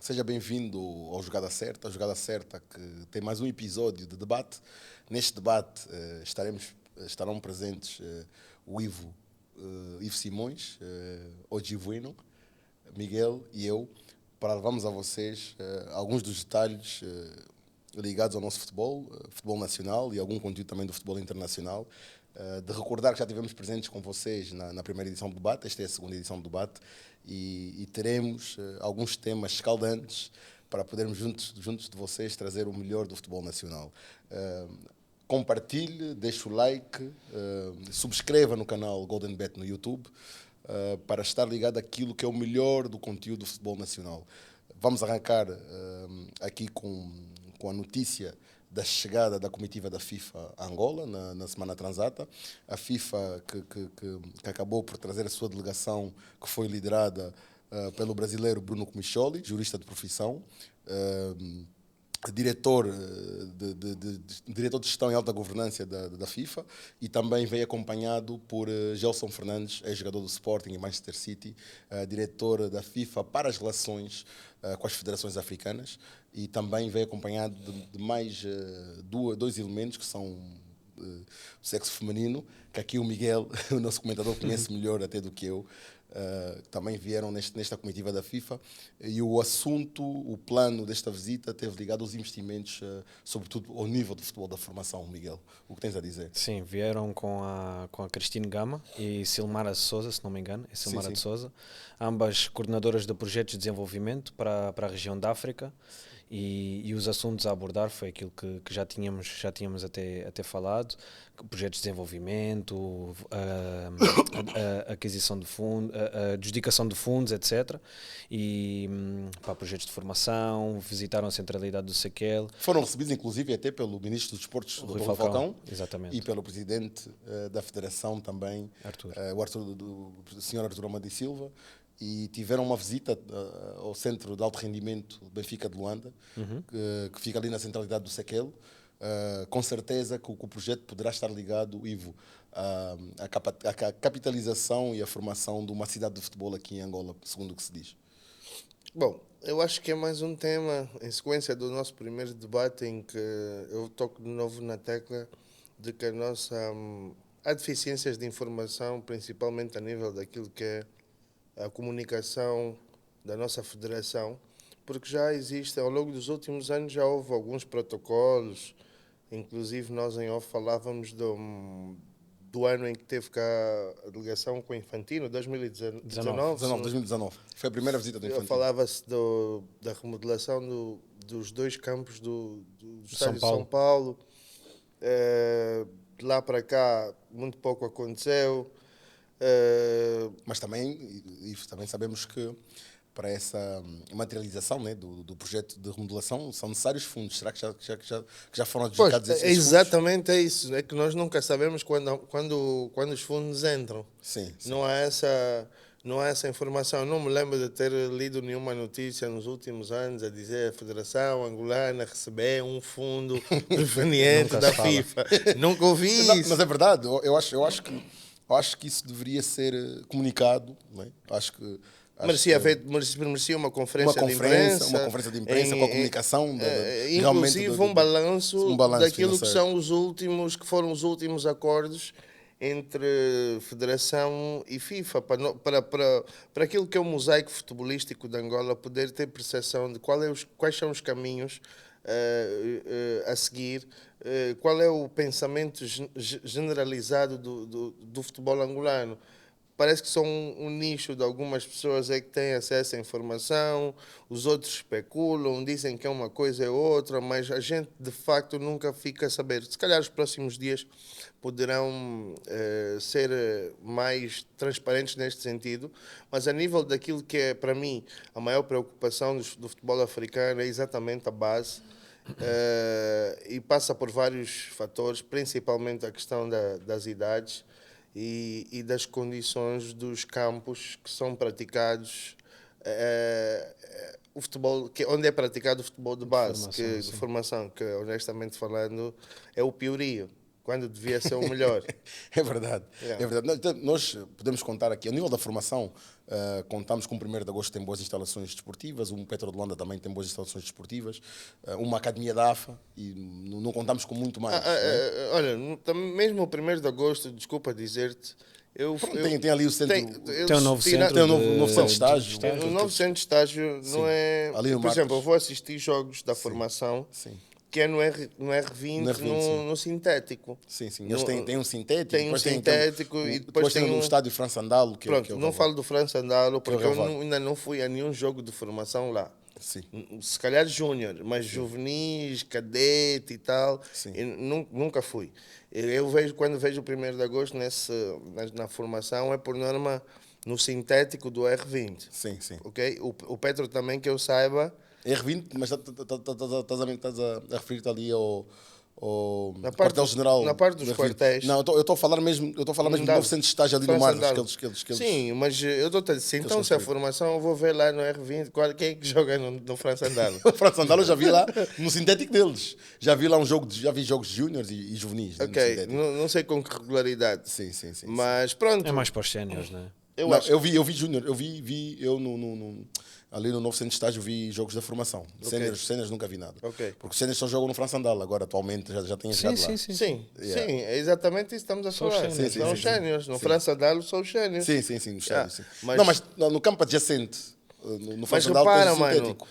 Seja bem-vindo ao Jogada Certa, a Jogada Certa que tem mais um episódio de debate. Neste debate estarão presentes o Ivo Simões, hoje Ivuino, Miguel e eu, para levarmos a vocês alguns dos detalhes ligados ao nosso futebol, futebol nacional e algum conteúdo também do futebol internacional. De recordar que já estivemos presentes com vocês na primeira edição do debate, esta é a segunda edição do debate, e teremos alguns temas escaldantes para podermos juntos de vocês trazer o melhor do futebol nacional. Compartilhe, deixe o like, subscreva no canal Golden Bet no YouTube para estar ligado àquilo que é o melhor do conteúdo do futebol nacional. Vamos arrancar aqui com a notícia da chegada da comitiva da FIFA a Angola na semana transata. A FIFA que acabou por trazer a sua delegação, que foi liderada pelo brasileiro Bruno Comicholi, jurista de profissão, diretor de gestão e alta governança da FIFA, e também veio acompanhado por Gelson Fernandes, ex-jogador do Sporting e Manchester City, diretor da FIFA para as relações com as federações africanas, e também veio acompanhado de mais dois elementos que são do sexo feminino, que aqui o Miguel, o nosso comentador, conhece melhor até do que eu. Também vieram nesta comitiva da FIFA, e o assunto, o plano desta visita teve ligado aos investimentos, sobretudo ao nível do futebol da formação. Miguel, o que tens a dizer? Sim, vieram com a Cristine Gama e Silmara de Souza, se não me engano, é Silmara Sim. de Souza, ambas coordenadoras de projetos de desenvolvimento para a região da África. E os assuntos a abordar foi aquilo que já tínhamos até falado: projetos de desenvolvimento, a aquisição de fundos, a adjudicação de fundos, etc. E para projetos de formação, visitaram a centralidade do Sequel. Foram recebidos, inclusive, até pelo Ministro dos Desportos, Rui Dr. Falcão, exatamente. e pelo Presidente da Federação também, o Sr. Artur Amadi Silva. E tiveram uma visita ao Centro de Alto Rendimento Benfica de Luanda, que fica ali na centralidade do Sequel. Com certeza que o projeto poderá estar ligado, Ivo, à capitalização e à formação de uma cidade de futebol aqui em Angola, segundo o que se diz. Bom, eu acho que é mais um tema em sequência do nosso primeiro debate, em que eu toco de novo na tecla de que há deficiências de informação, principalmente a nível daquilo que é a comunicação da nossa federação, porque já existe, ao longo dos últimos anos já houve alguns protocolos, inclusive nós em off falávamos do ano em que teve cá a delegação com o Infantino, 2019. Foi a primeira visita do Infantino. Falava-se da remodelação dos dois campos do estádio de São Paulo. De lá para cá muito pouco aconteceu. Mas também sabemos que para essa materialização, né, do projeto de remodelação são necessários fundos. Será que já foram adjudicados esses fundos? Exatamente, é isso. É que nós nunca sabemos quando os fundos entram. Sim. Não há essa informação. Eu não me lembro de ter lido nenhuma notícia nos últimos anos a dizer a Federação Angolana recebeu um fundo proveniente da FIFA. Nunca ouvi isso. Mas é verdade. Eu acho que isso deveria ser comunicado. Não é? Merecia uma conferência de imprensa. Uma conferência de imprensa com a comunicação. Inclusive um balanço daquilo financeiro. que foram os últimos acordos entre Federação e FIFA, para aquilo que é o mosaico futebolístico de Angola poder ter percepção de quais são os caminhos a seguir, qual é o pensamento generalizado do futebol angolano. Parece que são um nicho de algumas pessoas que têm acesso à informação, os outros especulam, dizem que é uma coisa ou outra, mas a gente de facto nunca fica a saber. Se calhar os próximos dias poderão ser mais transparentes neste sentido, mas a nível daquilo que é, para mim, a maior preocupação do futebol africano é exatamente a base. E passa por vários fatores, principalmente a questão das idades e das condições dos campos que são praticados, o futebol, onde é praticado o futebol de base, de formação, que honestamente falando é o piorio. quando devia ser o melhor. É verdade. Yeah. É verdade. Então, nós podemos contar aqui, a nível da formação, contamos com o 1º de Agosto tem boas instalações desportivas, o Petro de Luanda também tem boas instalações desportivas, uma academia da AFA, e não contamos com muito mais. Né? Olha, mesmo o 1º de Agosto, desculpa dizer-te, Pronto, tem ali o centro. Tem um novo centro. Tem um novo centro de estágio. O novo centro de estágio não é. Ali no Por exemplo, Marcos. eu vou assistir jogos da formação. Sim. Que é no R20, no sintético. Sim. Eles têm um sintético. Tem um sintético e depois tem tem um estádio França Andalo. Pronto, não falo do França Andalo porque eu relevado. ainda não fui a nenhum jogo de formação lá. Sim. Se calhar júnior, mas juvenis, cadete e tal, Sim. eu nunca fui. Eu vejo, quando vejo o 1º de Agosto na formação, é por norma no sintético do R20. Sim. Okay? O Petro também, que eu saiba... R20, mas estás a referir-te ali ao Na parte quartel-general. na parte dos R20. quartéis. Não, eu estou a falar mesmo do novo centro de estágio ali no França Marcos. Andalo. Que eles... Sim, mas eu estou a dizer, então se a formação eu vou ver lá no R20, quem é que joga no França Andalo? O França Andalo eu já vi lá no sintético deles. Já vi lá já vi jogos júniores e juvenis. Né, Ok, não sei com que regularidade. Sim. Mas pronto. É mais para os séniores, não é? Eu vi júnior, eu ali no novo centro de estágio vi jogos da formação. Séniores nunca vi nada. Ok. Porque os séniores só jogam no França Andalo agora, atualmente, já têm chegado lá. Sim, Yeah. é exatamente isso que estamos a São os falar. séniores. São os séniores. No França Andalo são os séniores. Sim, no estádio, sim. Mas- Não, mas no campo adjacente, no Mas França Andalo, repara, tens o mano, sintético.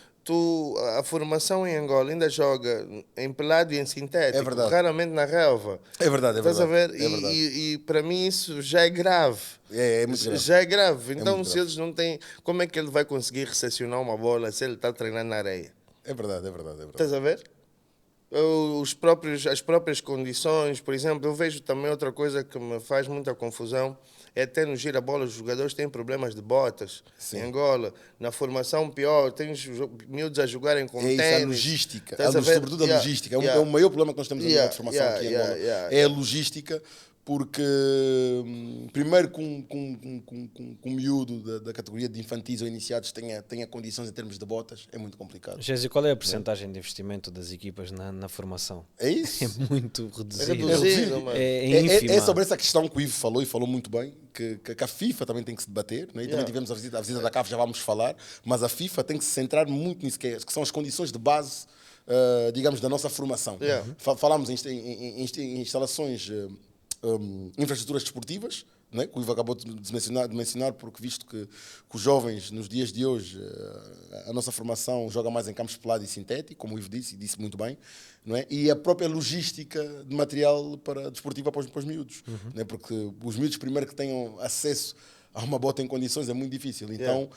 a formação em Angola ainda joga em pelado e em sintético, É verdade. raramente na relva. É verdade. Estás a ver? É verdade. E para mim isso já é grave. É muito grave. Já é grave. Então, muito se grave. eles não têm. Como é que ele vai conseguir recepcionar uma bola se ele está treinando na areia? É verdade. Estás a ver? As próprias condições, por exemplo, eu vejo também outra coisa que me faz muita confusão, é até no gira-bola os jogadores têm problemas de botas. Sim. Em Angola, na formação pior, tem miúdos a jogarem com É isso, ténis. a logística. Estás a ver? Sobretudo a logística. É o maior problema que nós temos na formação aqui em Angola. É a logística, porque primeiro com o miúdo da categoria de infantis ou iniciados tenha condições em termos de botas, é muito complicado. Jéssica, qual é a percentagem de investimento das equipas na formação? É isso? É muito reduzido. reduzido, mano. É ínfima. É sobre essa questão que o Ivo falou e falou muito bem, que a FIFA também tem que se debater, né? E também tivemos a visita da CAF, já vamos falar, mas a FIFA tem que se centrar muito nisso, que são as condições de base, digamos, da nossa formação. Falámos em instalações, infraestruturas desportivas, né? Que o Ivo acabou de mencionar, porque visto que os jovens, nos dias de hoje, a nossa formação joga mais em campos pelado e sintético, como o Ivo disse, e disse muito bem, não é? E a própria logística de material desportiva para os miúdos, né? Porque os miúdos, primeiro que tenham acesso a uma bota em condições é muito difícil. Então,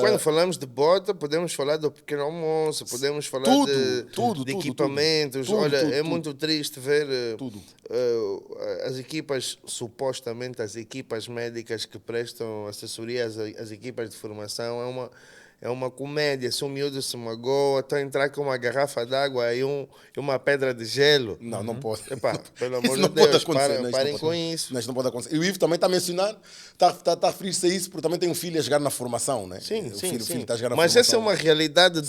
quando falamos de bota, podemos falar do pequeno almoço, podemos falar de equipamentos. Olha, é muito triste ver as equipas, supostamente as equipas médicas que prestam assessoria às equipas de formação. É uma comédia. Se um miúdo se magoa, está a entrar com uma garrafa d'água e uma pedra de gelo. não pode. Epá, pelo amor Isso não de pode Deus, acontecer, parem com isso. Isso não pode acontecer. E o Ivo também está a mencionar, está a referir-se a isso, porque também tem um filho a jogar na formação, né? Sim. O filho está a jogar na Mas formação. essa é uma realidade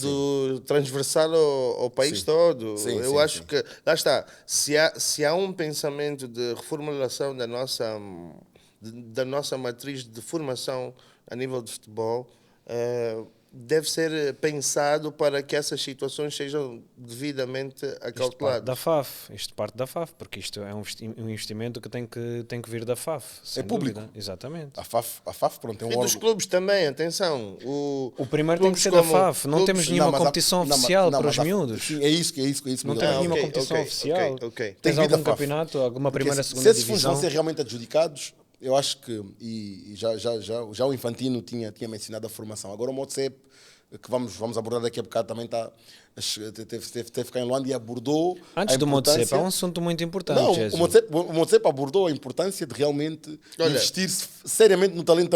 transversal ao país todo. Eu acho que, lá está, se há um pensamento de reformulação da nossa matriz de formação a nível de futebol, deve ser pensado para que essas situações sejam devidamente acauteladas. Isto parte da FAF, porque isto é um investimento que tem que vir da FAF. É público. Dúvida. Exatamente. A FAF, pronto, é um E dos clubes também, atenção. O primeiro tem que ser da FAF. Não temos nenhuma competição oficial para os miúdos. Sim, é isso. Não temos nenhuma competição oficial. Ok. Tens Tem algum campeonato, alguma primeira, segunda se esses divisão? fundos vão ser realmente adjudicados, eu acho que, e já o Infantino tinha mencionado a formação. Agora o Motsep, que vamos abordar daqui a bocado, também teve cá em Luanda e abordou. Antes do Motsep, é um assunto muito importante. Não, Jesus. o Motsep abordou a importância de realmente investir seriamente no talento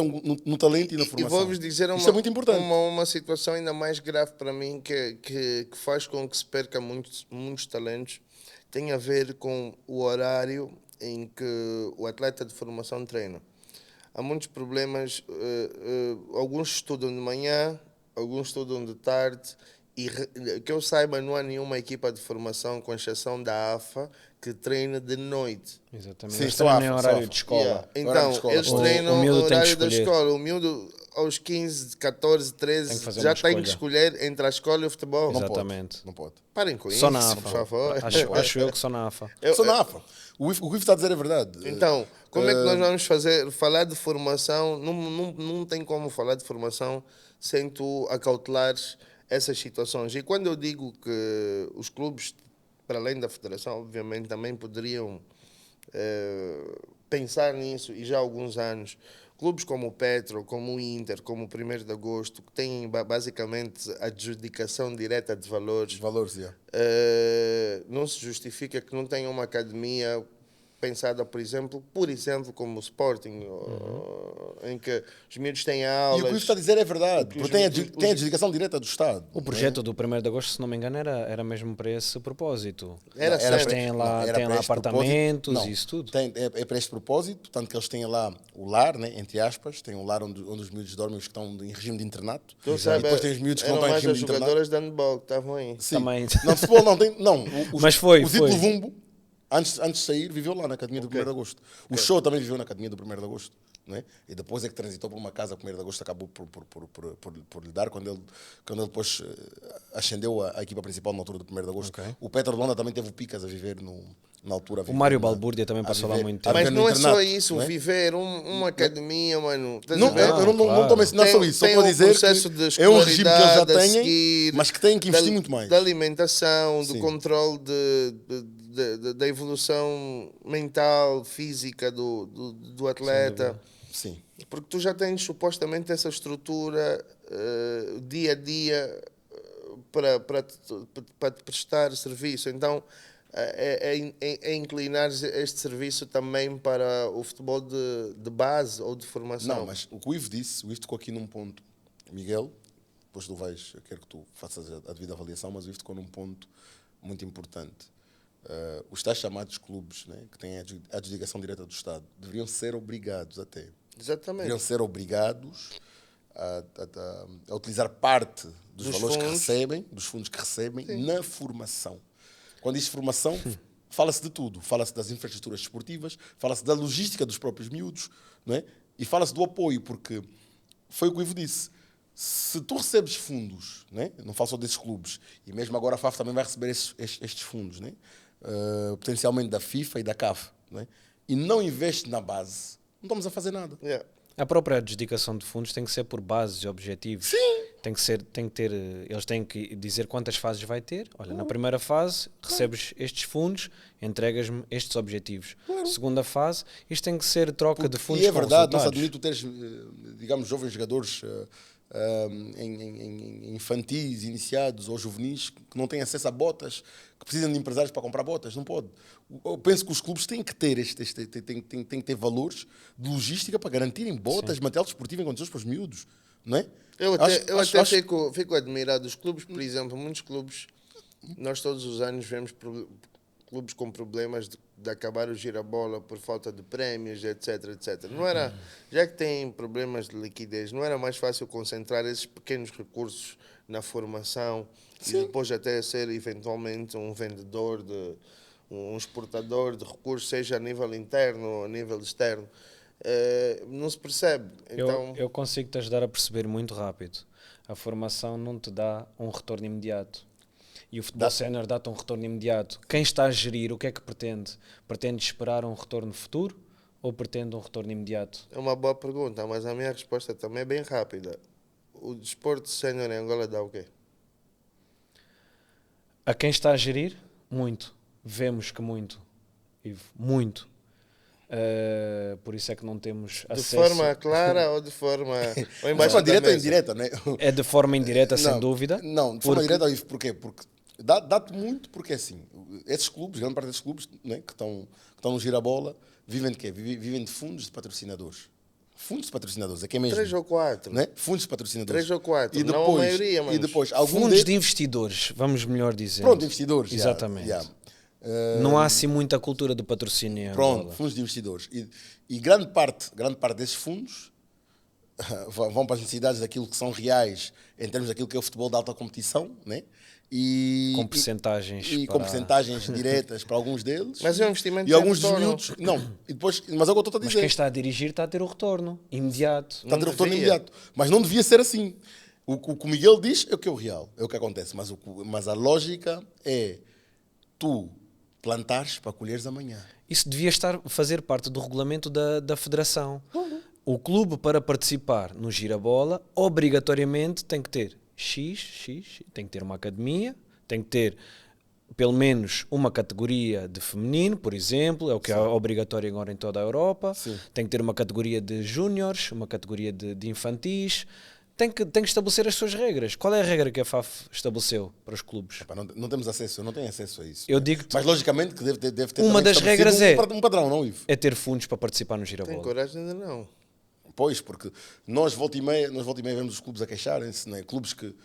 e na formação. E vou-vos dizer Isto é muito importante. uma situação ainda mais grave para mim, que faz com que se perca muitos talentos, tem a ver com o horário em que o atleta de formação treina. Há muitos problemas, alguns estudam de manhã, alguns estudam de tarde E que eu saiba, não há nenhuma equipa de formação, com exceção da AFA, que treine de noite. Exatamente. Sim, Eles só treinam em AFA, horário só de escola. Yeah. Horário Então, de escola, eles pô. treinam O miúdo no tem que horário da escolher. escola. O miúdo, aos 15, 14, Tem que 13, fazer já uma tem que escolha. escolher entre a escola e o futebol. Não Exatamente. pode. Não pode. Parem com Só isso, na por AFA. favor. Acho eu que só na AFA. Eu- Só na AFA. O que está a dizer é verdade. Então, como é que nós vamos falar de formação? Não tem como falar de formação sem tu acautelares essas situações. E quando eu digo que os clubes, para além da federação, obviamente, também poderiam pensar nisso, e já há alguns anos, clubes como o Petro, como o Inter, como o 1º de Agosto, que têm basicamente a adjudicação direta de valores, Valores, yeah. não se justifica que não tenha uma academia pensada, por exemplo, como o Sporting, em que os miúdos têm E aulas. o que o Ivo está a dizer é verdade, que porque os- tem a adjudicação direta do Estado. O projeto do 1º de agosto, se não me engano, era mesmo para esse propósito. Era Eles sério. têm lá, era têm para lá este propósito. apartamentos Não, e isso tudo. É para este propósito, tanto que eles têm lá o lar, né, entre aspas, tem um lar onde os miúdos dormem, os que estão em regime de internato. Tu E sabe, depois tem os miúdos que não eram estão em mais regime as de internato. jogadoras de handball que estavam aí. Sim. Também. Não, de futebol não tem. Não, Mas foi. O Zito Luvumbo, antes de sair, viveu lá na Academia do 1º de Agosto. O Show também viveu na Academia do 1º de Agosto. Né? E depois é que transitou para uma casa, 1º de Agosto acabou por lhe dar, quando ele depois ascendeu a equipa principal na altura do 1º de Agosto. Ok. O Petro de Londa também teve o Picas a viver na altura. O Mário Balbúrdia também passou lá muito tempo. Mas não é só internato, isso, não é? viver uma academia, mano. Estás Não, a ver? eu não estou a mencionar só isso, só Tem para um dizer processo de que é um regime que eles já escolaridade a têm, seguir, mas que têm que investir da- muito mais. Da alimentação, do Sim. controle da evolução mental, física do atleta. Sim. Porque tu já tens supostamente essa estrutura dia a dia para te prestar serviço. Então é inclinar este serviço também para o futebol de base ou de formação. Não, mas o que o Ivo disse, o Ivo tocou aqui num ponto. Miguel, depois eu quero que tu faças a devida avaliação, mas o Ivo tocou num ponto muito importante. Os tais chamados clubes, né, que têm a adjudicação direta do Estado, deveriam ser obrigados até. Exatamente. Deveriam ser obrigados a utilizar parte dos valores que fundos. recebem, dos fundos que recebem, na formação. Quando diz formação, fala-se de tudo. Fala-se das infraestruturas desportivas, fala-se da logística dos próprios miúdos, não é? E fala-se do apoio, porque foi o que o Ivo disse. Se tu recebes fundos, né? Não falo só desses clubes, e mesmo agora a FAF também vai receber estes fundos, né? Potencialmente da FIFA e da CAF, né? E não investes na base, não estamos a fazer nada. Yeah. A própria dedicação de fundos tem que ser por bases e objetivos. Sim. Eles têm que dizer quantas fases vai ter. Olha, na primeira fase recebes estes fundos, entregas-me estes objetivos. Segunda fase, isto tem que ser troca de fundos E é com verdade, não se resultados. admite tu teres, digamos, jovens jogadores em infantis, iniciados ou juvenis que não têm acesso a botas, que precisam de empresários para comprar botas. Não pode. Eu penso que os clubes têm que ter têm que ter valores de logística para garantirem botas, material desportivo em condições para os miúdos, não é? Eu até Acho- fico admirado dos clubes, por exemplo, muitos clubes, nós todos os anos vemos clubes com problemas de acabar o girabola por falta de prémios, etc, etc. Não era, já que têm problemas de liquidez, não era mais fácil concentrar esses pequenos recursos na formação e depois até ser eventualmente um vendedor, um exportador de recursos, seja a nível interno ou a nível externo. Não se percebe. Então, Eu consigo te ajudar a perceber muito rápido. A formação não te dá um retorno imediato. E o futebol sénior dá-te um retorno imediato. Quem está a gerir, o que é que pretende? Pretende esperar um retorno futuro ou pretende um retorno imediato? é uma boa pergunta, mas a minha resposta também é bem rápida. O desporto sénior em Angola dá o quê? A quem está a gerir, muito. Vemos que muito. Ivo, muito. Por isso é que não temos De acesso. forma clara ou de forma... ou De embaixo forma da direta ou mesa? indireta, né? É de forma indireta, sem Não, dúvida. Não, de forma porque- direta, Ivo, porquê? Porque dá-te muito, porque assim, esses clubes, grande parte desses clubes, né, que estão no girabola, vivem de quê? Vivem de fundos de patrocinadores. Fundos de patrocinadores, aqui é mesmo. 3 ou 4. Né? Fundos de patrocinadores. 3 ou 4, E não a depois, maioria, e mas... depois algum Fundos deles- de investidores, vamos melhor dizer. Pronto, investidores. já, Exatamente. já. Não há assim muita cultura de patrocínio em Pronto, Angola. fundos de investidores. E grande parte desses fundos vão para as necessidades daquilo que são reais em termos daquilo que é o futebol de alta competição, né? E Com percentagens com percentagens diretas para alguns deles. Mas é um investimento e alguns sem dos retorno. miúdos, não. E depois, mas é o que eu estou a Mas dizer. quem está a dirigir está a ter o retorno imediato. Está a ter Não retorno devia. imediato. Mas não devia ser assim. O que o Miguel diz é o que é o real, é o que acontece. Mas a lógica é tu plantares para colheres amanhã. Isso devia fazer parte do regulamento da federação. O clube, para participar no Girabola, obrigatoriamente tem que ter tem que ter uma academia, tem que ter pelo menos uma categoria de feminino, por exemplo, é o que é obrigatório agora em toda a Europa. Sim. Tem que ter uma categoria de júniores, uma categoria de infantis. Tem que estabelecer as suas regras. Qual é a regra que a FAF estabeleceu para os clubes? Epá, não temos acesso, eu não tenho acesso a isso. Eu digo-te, Mas logicamente que deve ter uma também das estabelecido regras um padrão, não, Ivo? é ter fundos para participar no Tem Girabola. coragem ainda não. Pois, porque nós volta e meia vemos os clubes a queixarem-se, né? Clubes que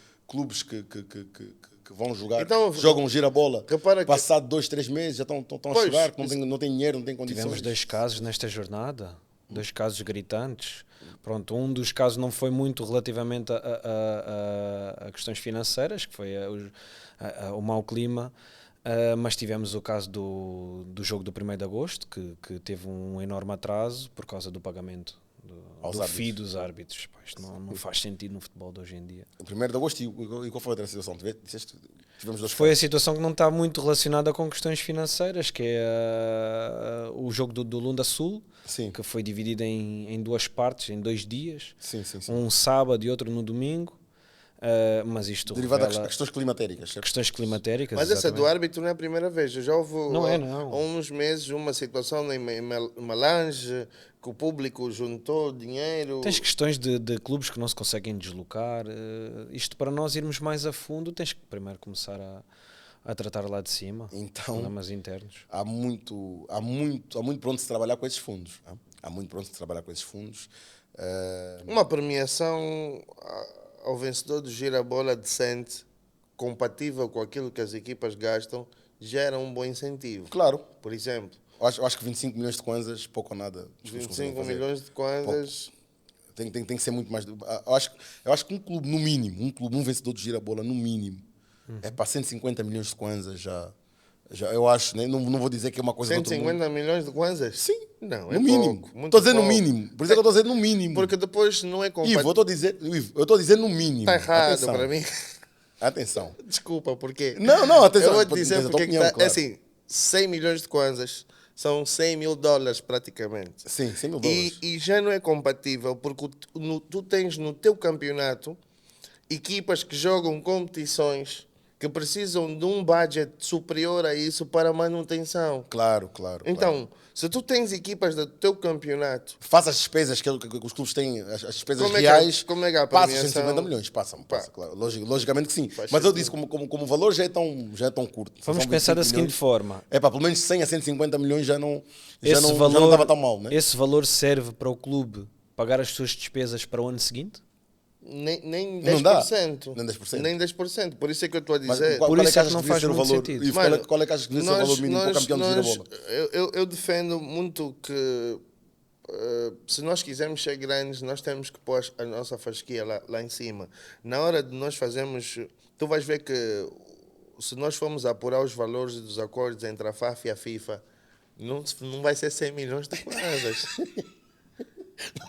vão jogar, Então, jogam girabola, repara que- passado 2-3 meses já estão a Pois, chorar, que não têm dinheiro, não têm Tivemos condições. 2 casos nesta jornada, 2 casos gritantes. Pronto, um dos casos não foi muito relativamente a questões financeiras, que foi o mau clima, mas tivemos o caso do jogo do 1º de agosto, que teve um enorme atraso por causa do pagamento Aos do árbitros. FII dos árbitros. Pá, isto não faz sentido no futebol de hoje em dia. O 1º de agosto e qual foi a outra situação? Tivemos 2 Foi a casos. situação que não está muito relacionada com questões financeiras, que é o jogo do Lunda Sul, Sim. que foi dividido em 2 partes, em 2 dias, Sim. um sábado e outro no domingo, mas isto Derivado a revela questões climatéricas. questões climatéricas. Mas essa do exatamente. árbitro não é a primeira vez. Eu já houve Não é, há não. uns meses uma situação em Malange que o público juntou dinheiro. Tens questões de clubes que não se conseguem deslocar. Isto para nós irmos mais a fundo, tens que primeiro começar a tratar lá de cima, Então, problemas internos. há muito para onde se trabalhar com esses fundos. Hein? Há muito para onde se trabalhar com esses fundos. Uma premiação ao vencedor do Girabola decente, compatível com aquilo que as equipas gastam, gera um bom incentivo. Claro, Por exemplo, eu acho que 25 milhões de kwanzas, pouco ou nada. os clubes conseguem 25 fazer. milhões de kwanzas. Tem que ser muito mais. Eu acho que um clube, no mínimo, um vencedor de Girabola, no mínimo, é para 150 milhões de kwanzas já. Eu acho, né? Não vou dizer que é uma coisa do outro mundo. 150 milhões de kwanzas? Sim, Não, é no mínimo. pouco, muito Estou a dizer no pouco. mínimo. Por isso é que eu estou a dizer no mínimo. Porque depois não é Ivo, compatível. eu estou a dizer no mínimo. Está errado Atenção. para mim. Atenção. Desculpa, porque... Não, atenção. Eu vou te dizer Tens a tua porque é que opinião, está... claro. É assim, 100 milhões de kwanzas são 100 mil dólares praticamente. Sim, 100 mil dólares. E já não é compatível porque tu tens no teu campeonato equipas que jogam competições que precisam de um budget superior a isso para manutenção. Claro. Então, se tu tens equipas do teu campeonato, Faça as despesas que os clubes têm, as despesas Como é que reais. como é que a passa os premiação- 150 milhões, passa, claro. Logicamente que sim. Faz Mas eu sentido. disse, como o valor já é tão curto. Vamos São pensar da 25 seguinte milhões. forma. É pá, pelo menos 100 a 150 milhões já não Esse estava tão mal, né? Esse valor serve para o clube pagar as suas despesas para o ano seguinte? nem Não dá. 10%. Nem 10%. Nem 10%. Por isso é que eu estou a Mas dizer. qual Por é isso que é achas que não devia faz ser o muito valor? sentido. Ivo, Mano, qual é que achas que devia ser o valor mínimo para o campeão de Girabola? eu defendo muito que se nós quisermos ser grandes, nós temos que pôr a nossa fasquia lá em cima. Na hora de nós fazermos, tu vais ver que se nós formos apurar os valores dos acordos entre a FAF e a FIFA, não vai ser 100 milhões de kwanzas.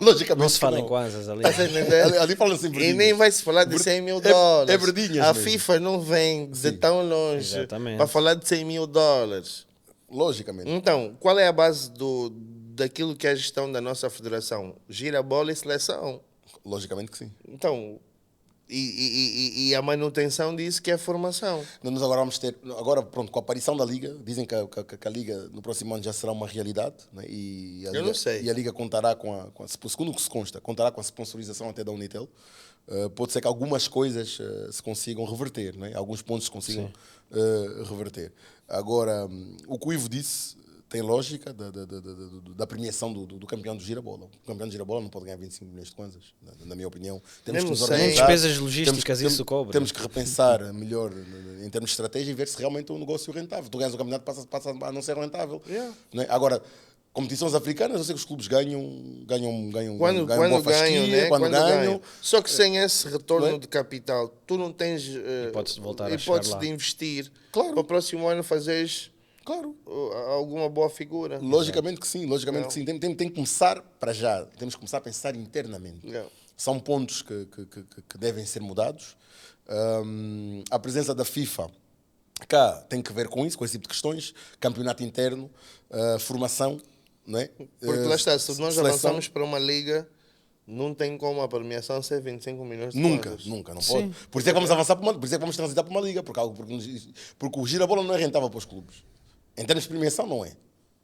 Logicamente Não se fala em não. kwanzas ali. Estás a entender? Ali falam-se em E verdinhas. nem vai se falar de 100 mil dólares. é verdinhas A mesmo. FIFA não vem de tão longe Exatamente. para falar de 100 mil dólares. Logicamente. Então, qual é a base daquilo que é a gestão da nossa federação? Gira bola e seleção. Logicamente que sim. Então, e a manutenção disso que é a formação. Nós agora vamos ter, pronto, com a aparição da Liga, dizem que a Liga no próximo ano já será uma realidade, né? E a Eu Liga, não sei. E a Liga contará segundo o que se consta, contará com a sponsorização até da Unitel. Pode ser que algumas coisas se consigam reverter, né? Alguns pontos se consigam reverter. Agora, o que o Ivo disse tem lógica da premiação do campeão do Girabola. O campeão de Girabola não pode ganhar 25 milhões de kwanzas, na minha opinião. Temos Mesmo que nos sem- organizar. Despesas logísticas, isso cobra. Temos que repensar melhor em termos de estratégia e ver se realmente é um negócio rentável. Tu ganhas o campeonato, passa a não ser rentável. Yeah. Não é? Agora, competições africanas, eu sei que os clubes ganham Quando boa fasquia, ganham, né? quando ganham. Só que sem esse retorno Não é? de capital, tu não tens Hipótese de voltar a hipótese chegar lá. de investir Claro. para o próximo ano fazeres Claro. alguma boa figura. Logicamente que sim, logicamente Não. que sim. Tem que começar para já, temos que começar a pensar internamente. Não. São pontos que devem ser mudados. A presença da FIFA cá tem que ver com isso, com esse tipo de questões. Campeonato interno, formação, não é? Porque lá está, se nós seleção. avançamos para uma liga, não tem como a premiação ser 25 milhões de Nunca, kwanzas. nunca, não Sim. pode. Por isso é que vamos avançar para por isso é que vamos transitar para uma liga, porque o girabola não é rentável para os clubes. Em termos de premiação, não é.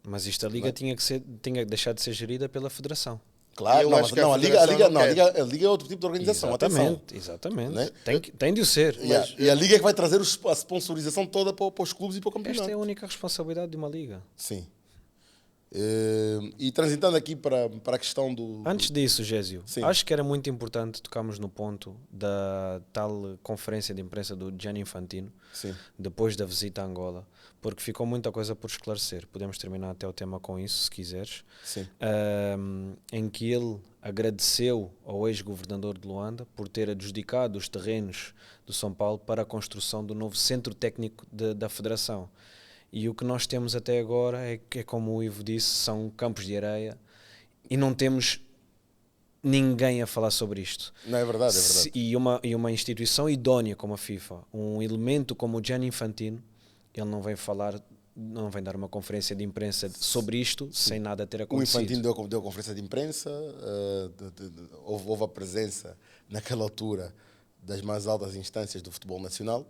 Mas isto a liga tinha que deixar de ser gerida pela federação. Claro, Eu não, acho mas que a não, a liga, federação não quer. a liga é outro tipo de organização. Atenção. Exatamente. Né? Tem de o ser. E a liga é que vai trazer a sponsorização toda para os clubes e para o campeonato. Esta é a única responsabilidade de uma liga. Sim. E transitando aqui para a questão do. Antes disso, Gésio, Sim. acho que era muito importante tocarmos no ponto da tal conferência de imprensa do Gianni Infantino, Sim. depois da visita a Angola, porque ficou muita coisa por esclarecer. Podemos terminar até o tema com isso, se quiseres. Sim. Em que ele agradeceu ao ex-governador de Luanda por ter adjudicado os terrenos do São Paulo para a construção do novo centro técnico da Federação. E o que nós temos até agora é que, como o Ivo disse, são campos de areia e não temos ninguém a falar sobre isto. Não, é verdade, é verdade. E uma instituição idónea como a FIFA, um elemento como o Gianni Infantino, ele não vem falar, não vem dar uma conferência de imprensa sobre isto sem nada ter O acontecido. Infantino deu conferência de imprensa, houve a presença, naquela altura, das mais altas instâncias do futebol nacional.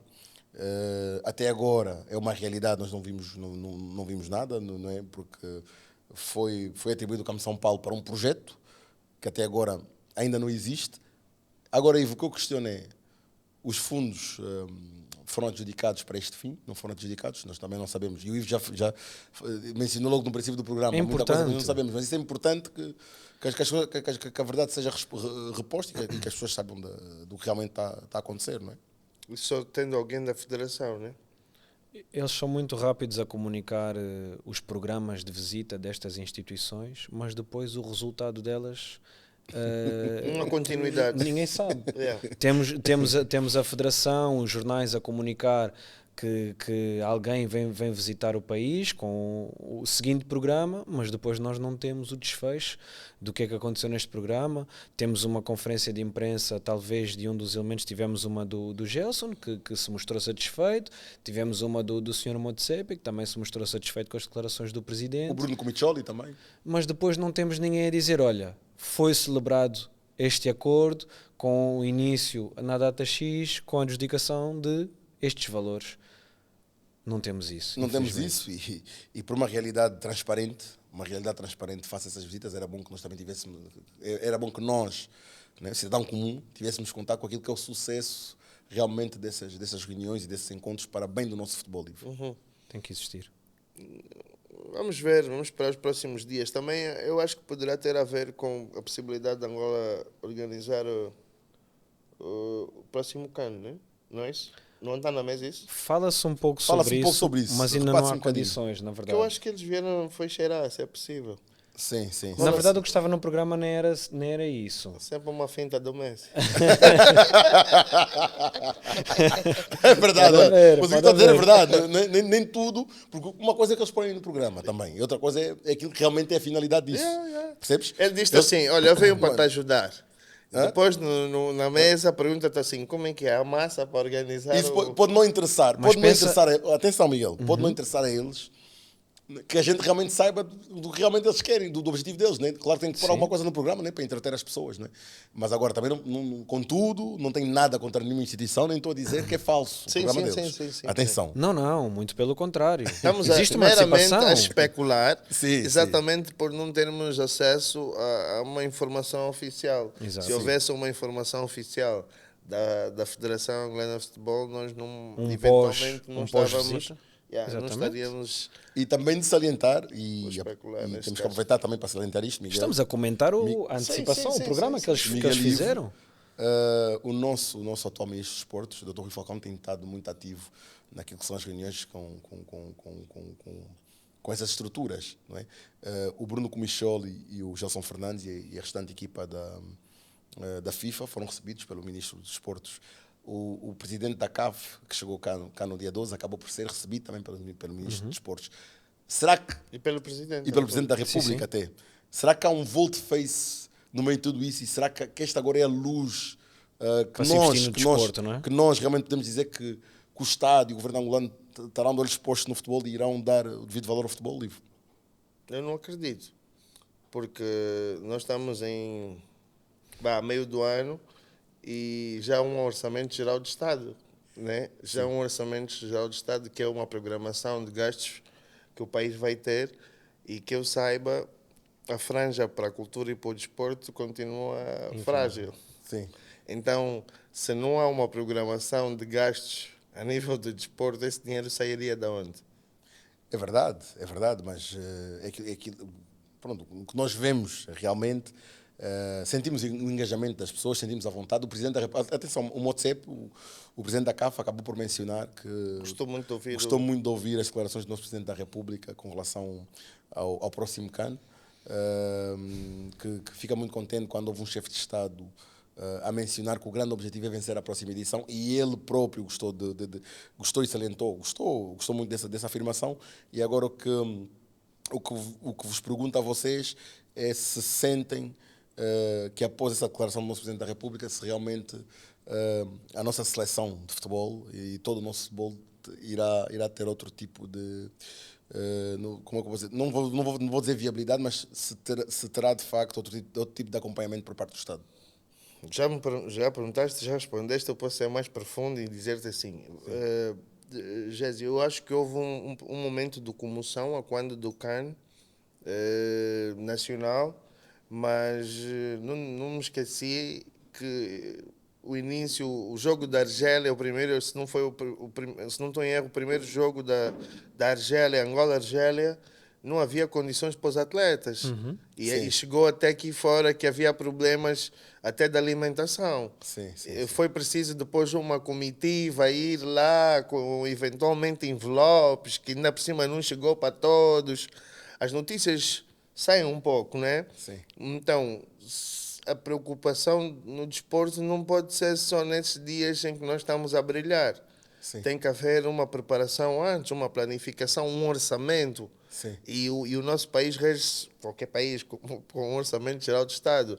Até agora é uma realidade, nós não vimos nada, não é? Porque foi atribuído o Campo São Paulo para um projeto que até agora ainda não existe. Agora, Ivo, o que eu questiono é, os fundos foram adjudicados para este fim, não foram adjudicados, nós também não sabemos. E o Ivo já mencionou logo no princípio do programa, É muita coisa que nós não importante. sabemos, mas isso é importante que a verdade seja reposta e que as pessoas saibam do que realmente está a acontecer, não é? E só tendo alguém da federação, né? Eles são muito rápidos a comunicar os programas de visita destas instituições, mas depois o resultado delas Uma continuidade. ninguém sabe. Yeah. Temos a federação, os jornais a comunicar que alguém vem visitar o país com o seguinte programa, mas depois nós não temos o desfecho do que é que aconteceu neste programa. Temos uma conferência de imprensa, talvez de um dos elementos, tivemos uma do Gelson, que se mostrou satisfeito, tivemos uma do Sr. Motsepe, que também se mostrou satisfeito com as declarações do Presidente. O Bruno Comicholi também. Mas depois não temos ninguém a dizer, olha, foi celebrado este acordo com o início na data X, com a adjudicação de estes valores. Não temos isso. Não temos isso e por uma realidade transparente face a essas visitas, era bom que nós também tivéssemos, era bom que nós, né, cidadão comum, tivéssemos contato com aquilo que é o sucesso realmente dessas reuniões e desses encontros para bem do nosso futebol livre. Tem que existir. Vamos ver, vamos esperar os próximos dias. Também eu acho que poderá ter a ver com a possibilidade de Angola organizar o próximo CAN, né? Não é isso? Não está na mesa isso? Fala-se um pouco Fala-se sobre isso, mas ainda não reparte-se há um bocadinho. condições, na Porque verdade. eu acho que eles vieram, foi cheirar, se é possível. Sim, sim. Na verdade, o que estava no programa nem era isso. Sempre uma finta do Messi. É verdade, Pode haver, mas o que pode estou a dizer é haver. verdade. Nem tudo, porque uma coisa é que eles põem no programa também, e outra coisa é aquilo que realmente é a finalidade disso. Percebes? Ele disse assim, olha, eu venho para te ajudar. Depois, na mesa, pergunta-te assim, como é que é a massa para organizar Isso pode não interessar. Mas pensa- Atenção, Miguel, pode não interessar a eles que a gente realmente saiba do que realmente eles querem, do objetivo deles. Né? Claro que tem que pôr Sim. alguma coisa no programa, né? Para entreter as pessoas. Né? Mas agora também, contudo, não tenho nada contra nenhuma instituição, nem estou a dizer que é falso o Sim, programa sim, deles. sim, Atenção. Não, muito pelo contrário. Estamos Existe uma meramente antecipação. a especular, Sim, exatamente por não termos acesso a uma informação oficial. Exato. Se houvesse uma informação oficial da Federação Angolana de Futebol, nós não, eventualmente não estávamos... pós-visita. Não Exatamente. estaríamos... E também de salientar, Vou especular e neste temos que caso. aproveitar também para salientar isto, Miguel. Estamos a comentar a antecipação, sim, o programa sim, que eles, sim. que Miguel eles Ivo, fizeram. o nosso atual ministro dos Esportes, o Dr. Rui Falcão, tem estado muito ativo naquilo que são as reuniões com essas estruturas, não é? O Bruno Comicholi e o Gelson Fernandes e a restante equipa da FIFA foram recebidos pelo Ministro dos Desportos. O presidente da CAF, que chegou cá no dia 12, acabou por ser recebido também pelo Ministro dos Desportos. Será que... E pelo Presidente. E pelo Presidente da República Sim, sim. até. Será que há um volte-face no meio de tudo isso? E será que esta agora é a luz Para se investir no desporto, não é? que nós realmente podemos dizer que o Estado e o governo angolano estarão de olhos postos no futebol e irão dar o devido valor ao futebol livre? Eu não acredito. Porque nós estamos a meio do ano e já há um orçamento geral de Estado, né? Já há um orçamento geral de Estado que é uma programação de gastos que o país vai ter e que eu saiba, a franja para a cultura e para o desporto continua frágil. Sim. Então, se não há uma programação de gastos a nível do desporto, esse dinheiro sairia de onde? É verdade, mas pronto, o que nós vemos realmente, sentimos o engajamento das pessoas, sentimos a vontade. O Presidente da República, atenção, o Motsep, o Presidente da CAF, acabou por mencionar que Gostou muito de ouvir. gostou muito de ouvir as declarações do nosso Presidente da República com relação ao próximo CAN, que fica muito contente quando houve um chefe de Estado a mencionar que o grande objetivo é vencer a próxima edição, e ele próprio gostou gostou e salientou, gostou muito dessa afirmação. E agora o que vos pergunto a vocês é se sentem que após essa declaração do nosso Presidente da República, se realmente a nossa seleção de futebol e todo o nosso futebol irá ter outro tipo de... como é que eu vou dizer? Não vou dizer viabilidade, mas se terá de facto outro tipo de acompanhamento por parte do Estado. Já perguntaste, já respondeste, eu posso ser mais profundo e dizer-te assim. Gési, eu acho que houve um momento de comoção a quando do CAN nacional, mas não me esqueci que o jogo da Argélia, o primeiro, se não foi se não estou em erro, o primeiro jogo da Argélia, Angola-Argélia, não havia condições para os atletas. E chegou até aqui fora que havia problemas até da alimentação. Sim. Foi preciso depois uma comitiva ir lá com eventualmente envelopes, que ainda por cima não chegou para todos. As notícias saem um pouco, né? Sim. Então, a preocupação no desporto não pode ser só nesses dias em que nós estamos a brilhar. Sim. Tem que haver uma preparação antes, uma planificação, um orçamento. Sim. E o nosso país rege, qualquer país, com um orçamento geral de Estado.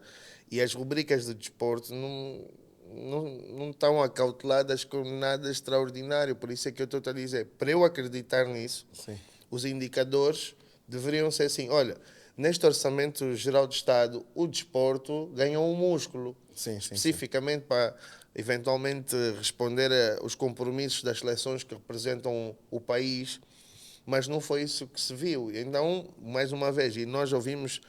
E as rubricas do desporto não estão acauteladas com nada extraordinário. Por isso é que eu estou a dizer, para eu acreditar nisso, Sim. os indicadores deveriam ser assim, olha, neste orçamento geral de Estado, o desporto ganhou um músculo, especificamente para eventualmente responder aos compromissos das seleções que representam o país, mas não foi isso que se viu. Então, mais uma vez, e nós ouvimos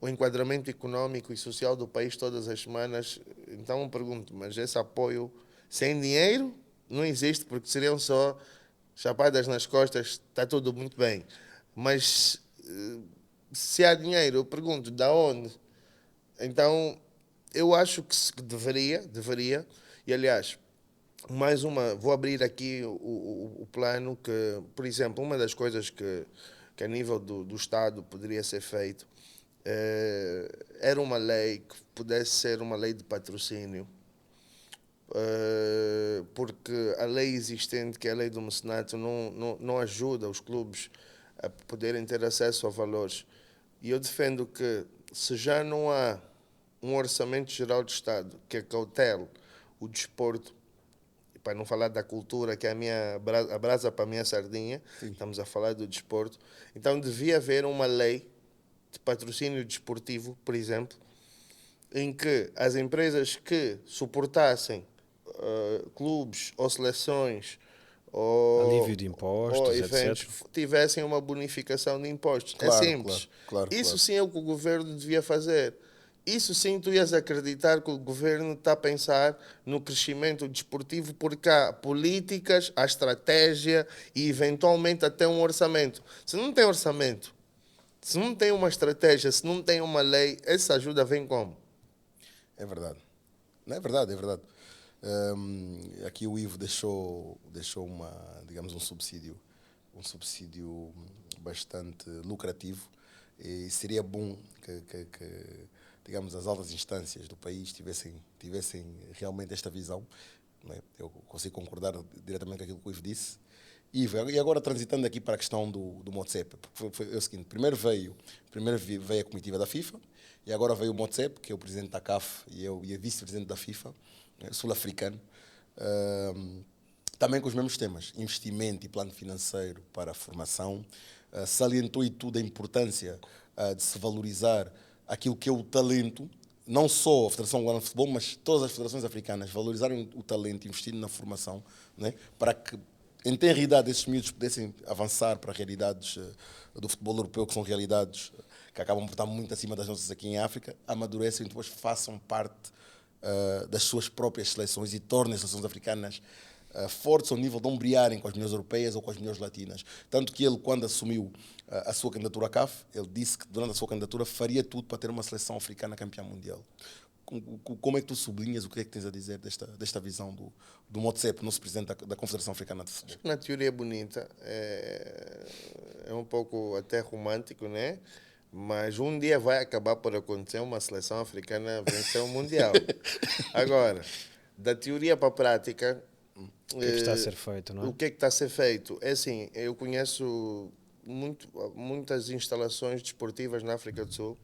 o enquadramento económico e social do país todas as semanas, então eu pergunto, mas esse apoio sem dinheiro não existe, porque seriam só chapadas nas costas, está tudo muito bem. Mas se há dinheiro, eu pergunto, de onde? Então, eu acho que deveria, e aliás, vou abrir aqui o plano que, por exemplo, uma das coisas que a nível do Estado poderia ser feito era uma lei que pudesse ser uma lei de patrocínio, porque a lei existente, que é a lei do mecenato, não ajuda os clubes a poderem ter acesso a valores. E eu defendo que, se já não há um orçamento geral de Estado que acautele o desporto, para não falar da cultura, que é a brasa para a minha sardinha, estamos a falar do desporto, então devia haver uma lei de patrocínio desportivo, por exemplo, em que as empresas que suportassem clubes ou seleções Alívio de ou impostos, eventos etc. tivessem uma bonificação de impostos. É Claro, simples. claro. Isso sim é o que o governo devia fazer. Isso sim tu ias acreditar que o governo está a pensar no crescimento desportivo, porque há políticas, há estratégia e eventualmente até um orçamento. Se não tem orçamento, se não tem uma estratégia, se não tem uma lei, essa ajuda vem como? É verdade. Não é verdade, é verdade. Aqui o Ivo deixou digamos, um subsídio bastante lucrativo e seria bom digamos, as altas instâncias do país tivessem realmente esta visão. Não é? Eu consigo concordar diretamente com aquilo que o Ivo disse. E agora transitando aqui para a questão do Motsepe, porque foi o seguinte, primeiro veio a comitiva da FIFA e agora veio o Motsepe, que é o presidente da CAF e a vice-presidente da FIFA, sul-africano, também com os mesmos temas, investimento e plano financeiro para a formação, salientou e tudo a importância de se valorizar aquilo que é o talento, não só a Federação Angolana de Futebol, mas todas as federações africanas valorizarem o talento, investindo na formação, né, para que em tenra idade esses miúdos pudessem avançar para realidades do futebol europeu, que são realidades que acabam por estar muito acima das nossas aqui em África, amadurecem e depois façam parte das suas próprias seleções e tornem as seleções africanas fortes ao nível de ombrearem com as melhores europeias ou com as melhores latinas. Tanto que ele, quando assumiu a sua candidatura à CAF, ele disse que durante a sua candidatura faria tudo para ter uma seleção africana campeã mundial. Como é que tu sublinhas, o que é que tens a dizer desta visão do Motsepe, nosso presidente da Confederação Africana de Futebol? Na teoria é bonita, é um pouco até romântico, né? Mas um dia vai acabar por acontecer uma seleção africana vencer o Mundial. Agora, da teoria para a prática, o que é que está a ser feito, não é? O que é que está a ser feito? É assim, eu conheço muitas instalações desportivas na África do Sul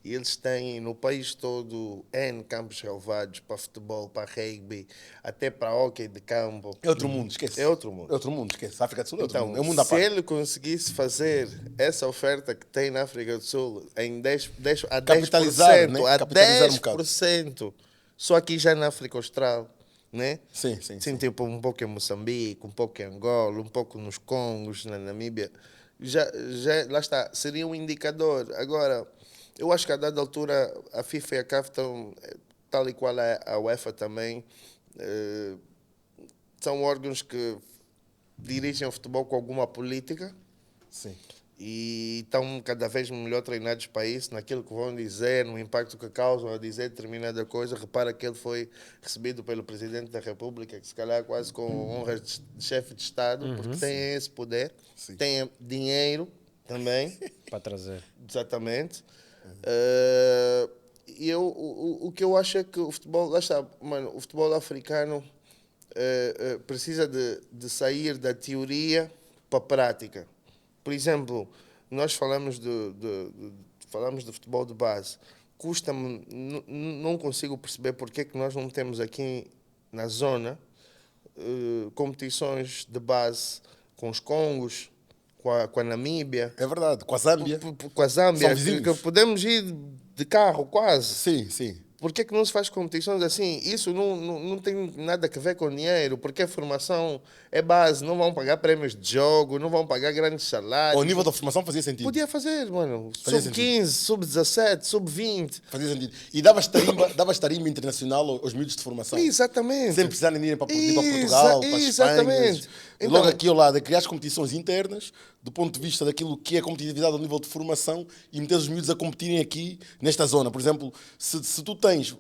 e eles têm no país todo N campos relevados para futebol, para rugby, até para hóquei de campo. É outro mundo, esquece. É outro mundo. É outro mundo, esquece. A África do Sul é outro Então, mundo. É um mundo à se parte. ele conseguisse fazer essa oferta que tem na África do Sul em 10 a 10%, Capitalizar, né? a Capitalizar 10%, só aqui já na África Austral, né? Sim. Tipo, um pouco em Moçambique, um pouco em Angola, um pouco nos Congos, na Namíbia. Já, lá está, seria um indicador. Agora, eu acho que a dada altura a FIFA e a CAF estão, tal e qual a UEFA também, são órgãos que dirigem o futebol com alguma política. Sim. E estão cada vez melhor treinados para isso, naquilo que vão dizer, no impacto que causam a dizer determinada coisa. Repara que ele foi recebido pelo Presidente da República, que se calhar quase com honras de chefe de Estado, porque tem esse poder, tem dinheiro também. Para trazer. Exatamente. E o que eu acho é que o futebol, lá está, mano, o futebol africano precisa de sair da teoria para a prática. Por exemplo, nós falamos de futebol de base. Custa-me, não consigo perceber porque é que nós não temos aqui na zona competições de base com os Congos, com a Namíbia. É verdade, com a Zâmbia. Com a Zâmbia, São vizinhos. que podemos ir de carro quase. Sim. Por que não se faz competições assim? Isso não tem nada a ver com dinheiro, porque a formação é base, não vão pagar prémios de jogo, não vão pagar grandes salários. Ao nível da formação fazia sentido. Podia fazer, mano. Fazia Sub-15, sub-17, sub-20. Fazia sentido. E davas tarimba internacional aos miúdos de formação. Exatamente. Sem precisarem de ir para Portugal, para exatamente. Espanha. Então, Logo aqui ao lado, é criar as competições internas, do ponto de vista daquilo que é a competitividade ao nível de formação e meter os miúdos a competirem aqui nesta zona. Por exemplo, se tu tens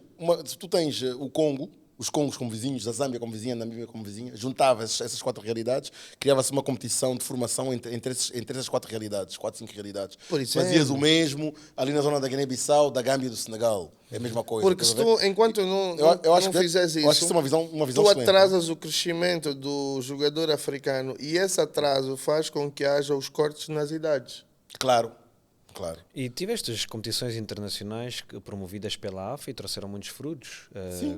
o Congo, os Congos como vizinhos, a Zâmbia como vizinha, a Namíbia como vizinha, juntavas essas quatro realidades, criava-se uma competição de formação entre essas quatro realidades, 5 realidades. Por exemplo. Fazias o mesmo ali na zona da Guiné-Bissau, da Gâmbia e do Senegal. É a mesma coisa. Porque se tu, enquanto não fizeres isso, eu acho que isso é uma visão tu excelente. atrasas o crescimento do jogador africano e esse atraso faz com que haja os cortes nas idades. Claro. E tiveste as competições internacionais promovidas pela AFA e trouxeram muitos frutos.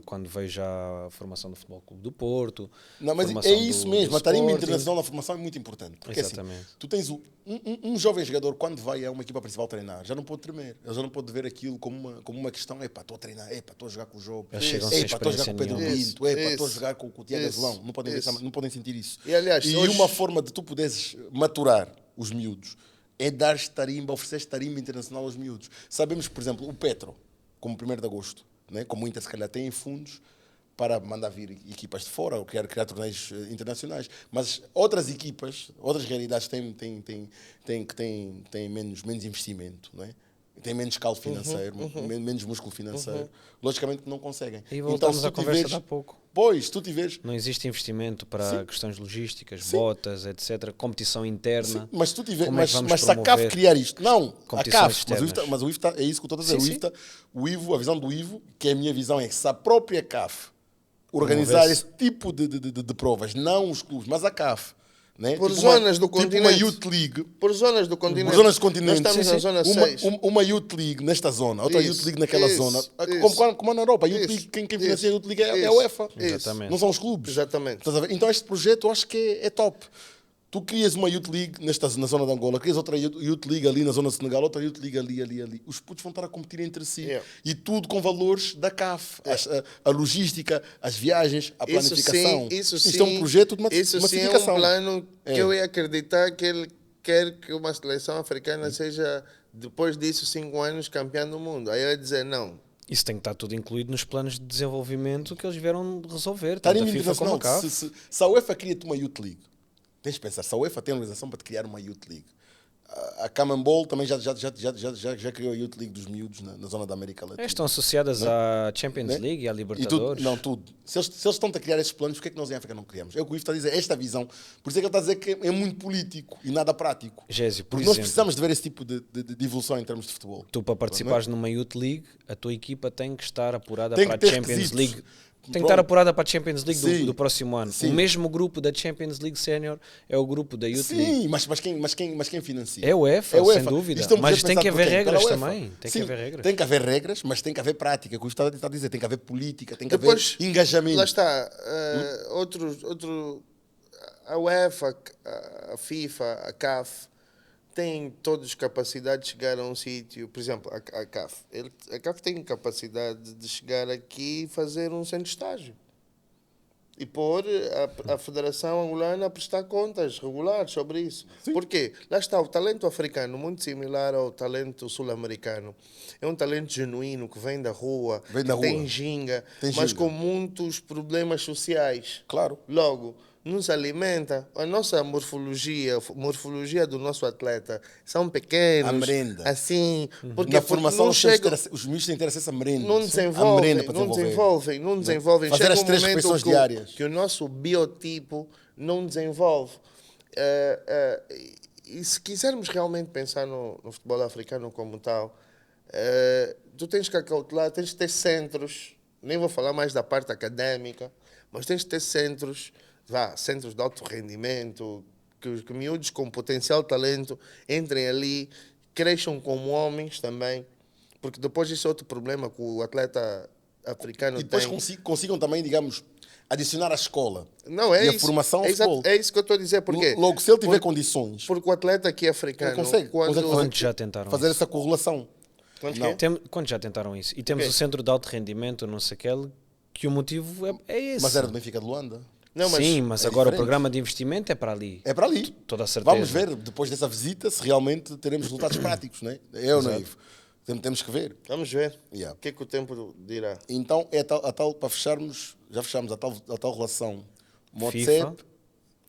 Quando veio já a formação do Futebol Clube do Porto. Não, mas formação é isso mesmo. A tarimba Sporting. internacional na formação é muito importante. Porque Exatamente. assim, tu tens um jovem jogador, quando vai a uma equipa principal treinar, já não pode tremer. Ele já não pode ver aquilo como uma questão. Epá, estou a treinar. Epá, estou a jogar com o jogo. Eles chegam sem Epá, estou a jogar com o Pedro experiência Pinto. Epá, estou a Isso. jogar com o Tiago Azelão. Não podem sentir isso. E, aliás, hoje- uma forma de tu poderes maturar os miúdos é dar tarimba, oferecer tarimba internacional aos miúdos. Sabemos que, por exemplo, o Petro, como 1º de agosto, né, como o Inter se calhar tem fundos para mandar vir equipas de fora ou criar torneios internacionais. Mas outras equipas, outras realidades têm menos investimento, não é? Tem menos caldo financeiro, menos músculo financeiro. Logicamente não conseguem. E voltamos se tu à conversa tiveres- de há pouco. Pois, se tu tiveres... Não existe investimento para Sim. questões logísticas, Sim. botas, etc. Competição interna. Sim, mas se tu tiver, Como é que vamos mas se a CAF promover criar isto, não, a competições CAF, externas? mas o IFTA, é isso que eu estou a dizer, Sim, o sim. IFTA, o IVO, a visão do IVO, que é a minha visão, é que se a própria CAF organizar Promover-se. esse tipo de provas, não os clubes, mas a CAF, né? Por Tipo zonas do tipo uma continente. Youth League, Por zonas do continente. por zonas do continente, Nós estamos sim, na sim. zona 6. Uma Youth League nesta zona, outra Youth Isso, League naquela isso, zona, isso. como na Europa, a Youth Isso, League, quem isso, financia a Youth League é a isso, UEFA, isso. Exatamente. não são os clubes. Exatamente. Estás a ver? Então este projeto eu acho que é top. Tu crias uma Youth League na zona de Angola, crias outra Youth League ali na zona de Senegal, outra Youth League ali. Os putos vão estar a competir entre si. Yeah. E tudo com valores da CAF. A logística, as viagens, a planificação. Isso Isto sim, é um projeto de isso sim é um massificação. plano que eu ia acreditar que ele quer que uma seleção africana seja, depois disso, 5 anos, campeã do mundo. Aí eu ia dizer, não. Isso tem que estar tudo incluído nos planos de desenvolvimento que eles vieram resolver, Está tanto a a nível FIFA como a internacional. CAF. Se a UEFA cria-te uma Youth League, tens de pensar, se a UEFA tem a organização para te criar uma Youth League, a Common Ball também já criou a Youth League dos miúdos na zona da América Latina. Estão associadas à Champions Né? League e à E tudo, Libertadores. não, tudo. Se eles estão-te a criar esses planos, porque é que nós em África não criamos? É o que o Ivo está a dizer, esta visão. Por isso é que ele está a dizer que é muito político e nada prático. Gésio, por Porque nós exemplo, precisamos de ver esse tipo de evolução em termos de futebol. tu para participares numa Youth League, a tua equipa tem que estar apurada Tem para que a ter Champions requisitos. League. Tem que Pronto. estar apurada para a Champions League Sim. do próximo ano. Sim. O mesmo grupo da Champions League Sénior é o grupo da Youth League. Sim, mas quem financia? É o UEFA, É o sem UEFA. dúvida. Isto é um Mas projeto tem que pensado por haver quem? Pela regras UEFA. também. Tem que Sim, haver regras. Tem que haver regras, mas tem que haver prática. Que o Estado está a dizer, tem que haver política, tem que Depois, haver engajamento. lá está, a UEFA, a FIFA, a CAF, têm todos capacidade de chegar a um sítio, por exemplo, a CAF. A CAF tem capacidade de chegar aqui e fazer um centro de estágio. E pôr a Federação Angolana a prestar contas regulares sobre isso. Porquê? Lá está, o talento africano, muito similar ao talento sul-americano. É um talento genuíno que vem da rua, Vem que da tem rua. ginga, Tem mas ginga. com muitos problemas sociais. Claro. Logo, nos alimenta, a nossa morfologia do nosso atleta, são pequenos, A merenda. assim, porque Na formação, não nós temos que chegam, os miúdos têm que ter acesso a merenda. não A desenvolvem, merenda para não desenvolver. desenvolvem. Fazer Chega as um 3 momento refeições que diárias. que o nosso biotipo não desenvolve. E se quisermos realmente pensar no futebol africano como tal, tu tens que acautelar, tens que ter centros, nem vou falar mais da parte académica, mas tens que ter centros de alto rendimento, que miúdos com potencial talento entrem ali, cresçam como homens também, porque depois isso é outro problema que o atleta africano E depois tem. consigam também, digamos, adicionar a escola. Não, é e isso. a formação ao é, futebol. é isso que eu estou a dizer, porque Logo, se ele tiver condições, porque o atleta aqui africano, ele consegue Quantos já tentaram fazer isso? essa correlação. Quantos Não. quê? Quando já tentaram isso? E temos Ok. o centro de alto rendimento, não sei aquele, que o motivo é esse. Mas era do Benfica de Luanda. Não, mas Sim, mas é agora o diferente. programa de investimento é para ali. É para ali. Toda a certeza. Vamos ver, depois dessa visita, se realmente teremos resultados práticos, não é? Eu não, Exato. Ivo. Temos que ver. vamos ver. Yeah. O que é que o tempo dirá? Então, é a tal, para fecharmos, já fechamos a tal relação FIFA, MOTSEP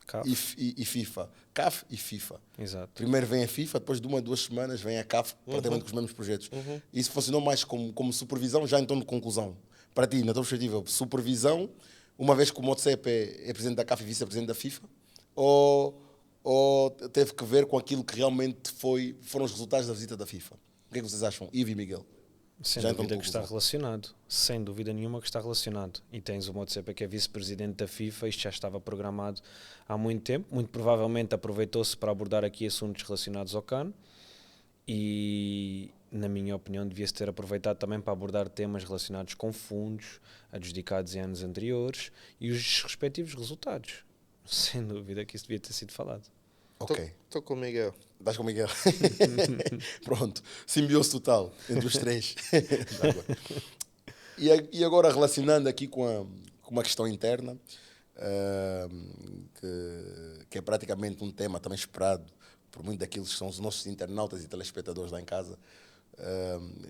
CAF. e FIFA. CAF e FIFA. Exato. Primeiro vem a FIFA, depois de 1 a 2 semanas vem a CAF, praticamente com os mesmos projetos. Isso funcionou mais como supervisão, já em tom de conclusão. Para ti, na tua perspectiva, supervisão, uma vez que o MOTSEP é presidente da CAF e vice-presidente da FIFA, ou teve que ver com aquilo que realmente foram os resultados da visita da FIFA? O que é que vocês acham, Ivo e Miguel? Sem Já então dúvida que está conclusão. relacionado. Sem dúvida nenhuma que está relacionado. E tens o Motsepe que é vice-presidente da FIFA, isto já estava programado há muito tempo. Muito provavelmente aproveitou-se para abordar aqui assuntos relacionados ao CAN e, na minha opinião, devia-se ter aproveitado também para abordar temas relacionados com fundos adjudicados em anos anteriores e os respectivos resultados. Sem dúvida que isso devia ter sido falado. Ok. Estou com o Miguel. Estás com o Miguel? Pronto. Simbiose total entre os três. E agora relacionando aqui com uma questão interna, que é praticamente um tema também esperado por muitos daqueles que são os nossos internautas e telespectadores lá em casa,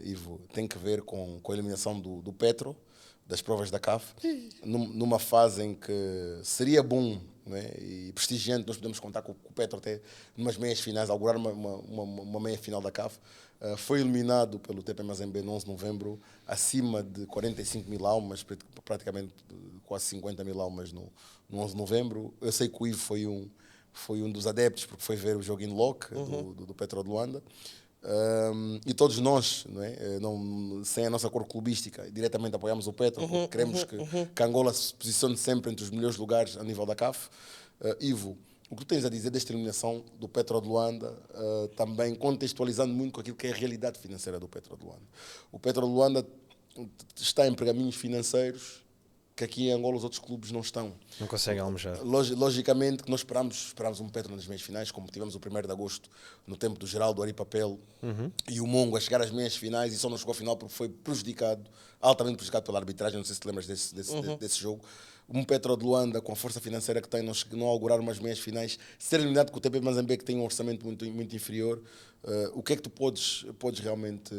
Ivo, tem que ver com a eliminação do Petro, das provas da CAF, numa fase em que seria bom não é? E prestigiante. Nós podemos contar com o Petro até umas meias finais, augurar uma meia final da CAF. Foi eliminado pelo TP Mazembe no 11 de novembro, acima de 45 mil almas, praticamente quase 50 mil almas no 11 de novembro. Eu sei que o Ivo foi um dos adeptos, porque foi ver o jogo in loco do Petro de Luanda. E todos nós, não é? Sem a nossa cor clubística, diretamente apoiamos o Petro, porque queremos que Angola se posicione sempre entre os melhores lugares a nível da CAF. Ivo, o que tu tens a dizer desta eliminação do Petro de Luanda, também contextualizando muito com aquilo que é a realidade financeira do Petro de Luanda. O Petro de Luanda está em pergaminhos financeiros que aqui em Angola os outros clubes não estão. Não conseguem almejar. Logicamente que nós esperámos um Petro nas meias finais, como tivemos o 1º de agosto, no tempo do Geraldo, Ari Papel e o Mongo a chegar às meias finais, e só não chegou à final porque foi prejudicado, altamente prejudicado pela arbitragem. Não sei se te lembras desse jogo. Um Petro de Luanda, com a força financeira que tem, não augurar umas meias finais, ser eliminado com o TP Mazembe, que tem um orçamento muito inferior. O que é que tu podes realmente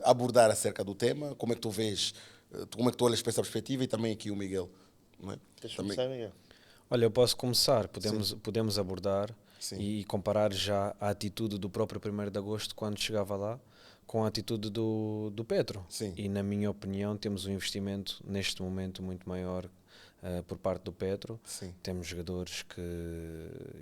abordar acerca do tema? Como é que tu vês, como é que tu olhas para essa perspectiva? E também aqui o Miguel. Não é? Queres começar, Miguel? Olha, eu posso começar, podemos abordar Sim. e comparar já a atitude do próprio 1º de agosto, quando chegava lá, com a atitude do Petro. Sim. E na minha opinião temos um investimento neste momento muito maior por parte do Petro. Sim. Temos jogadores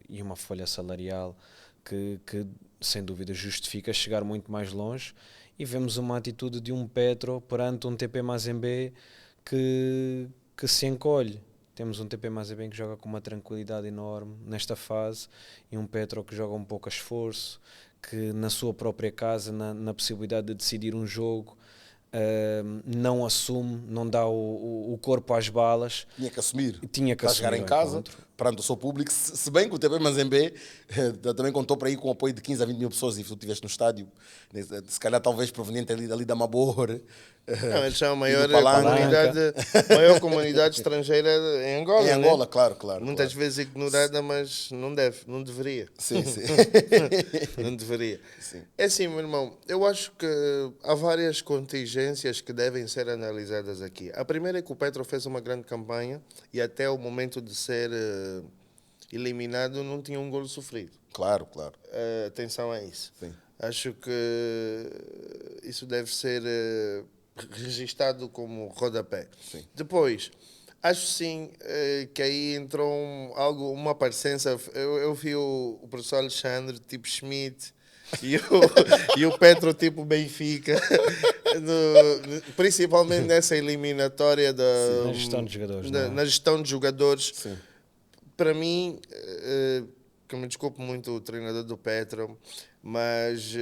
e uma folha salarial que sem dúvida justifica chegar muito mais longe, e vemos uma atitude de um Petro perante um TP Mazembe que se encolhe. Temos um TP Mazembe que joga com uma tranquilidade enorme nesta fase, e um Petro que joga um pouco a esforço, que na sua própria casa, na possibilidade de decidir um jogo, não assume, não dá o corpo às balas. Tinha que assumir. Tinha que Para assumir chegar em o casa, encontro. perante o seu público, se bem que o TP Mazembe também contou para aí com o apoio de 15 a 20 mil pessoas, e tu estiveste no estádio, se calhar talvez proveniente ali da Mabor. Não, eles são a e maior do Palanca. maior comunidade estrangeira em Angola. Em Angola, né? claro. Muitas vezes ignorada, mas não deveria. Sim. Não deveria. Sim. É assim, meu irmão, eu acho que há várias contingências que devem ser analisadas aqui. A primeira é que o Petro fez uma grande campanha e até o momento de ser eliminado não tinha um golo sofrido. Claro. Atenção a isso. Sim. Acho que isso deve ser registado como rodapé. Sim. Depois, acho sim que aí entrou uma parecença. Eu vi o professor Alexandre tipo Schmidt e o Petro tipo Benfica, principalmente nessa eliminatória Na gestão de jogadores. na gestão de jogadores. Sim. Para mim, que me desculpe muito o treinador do Petro, mas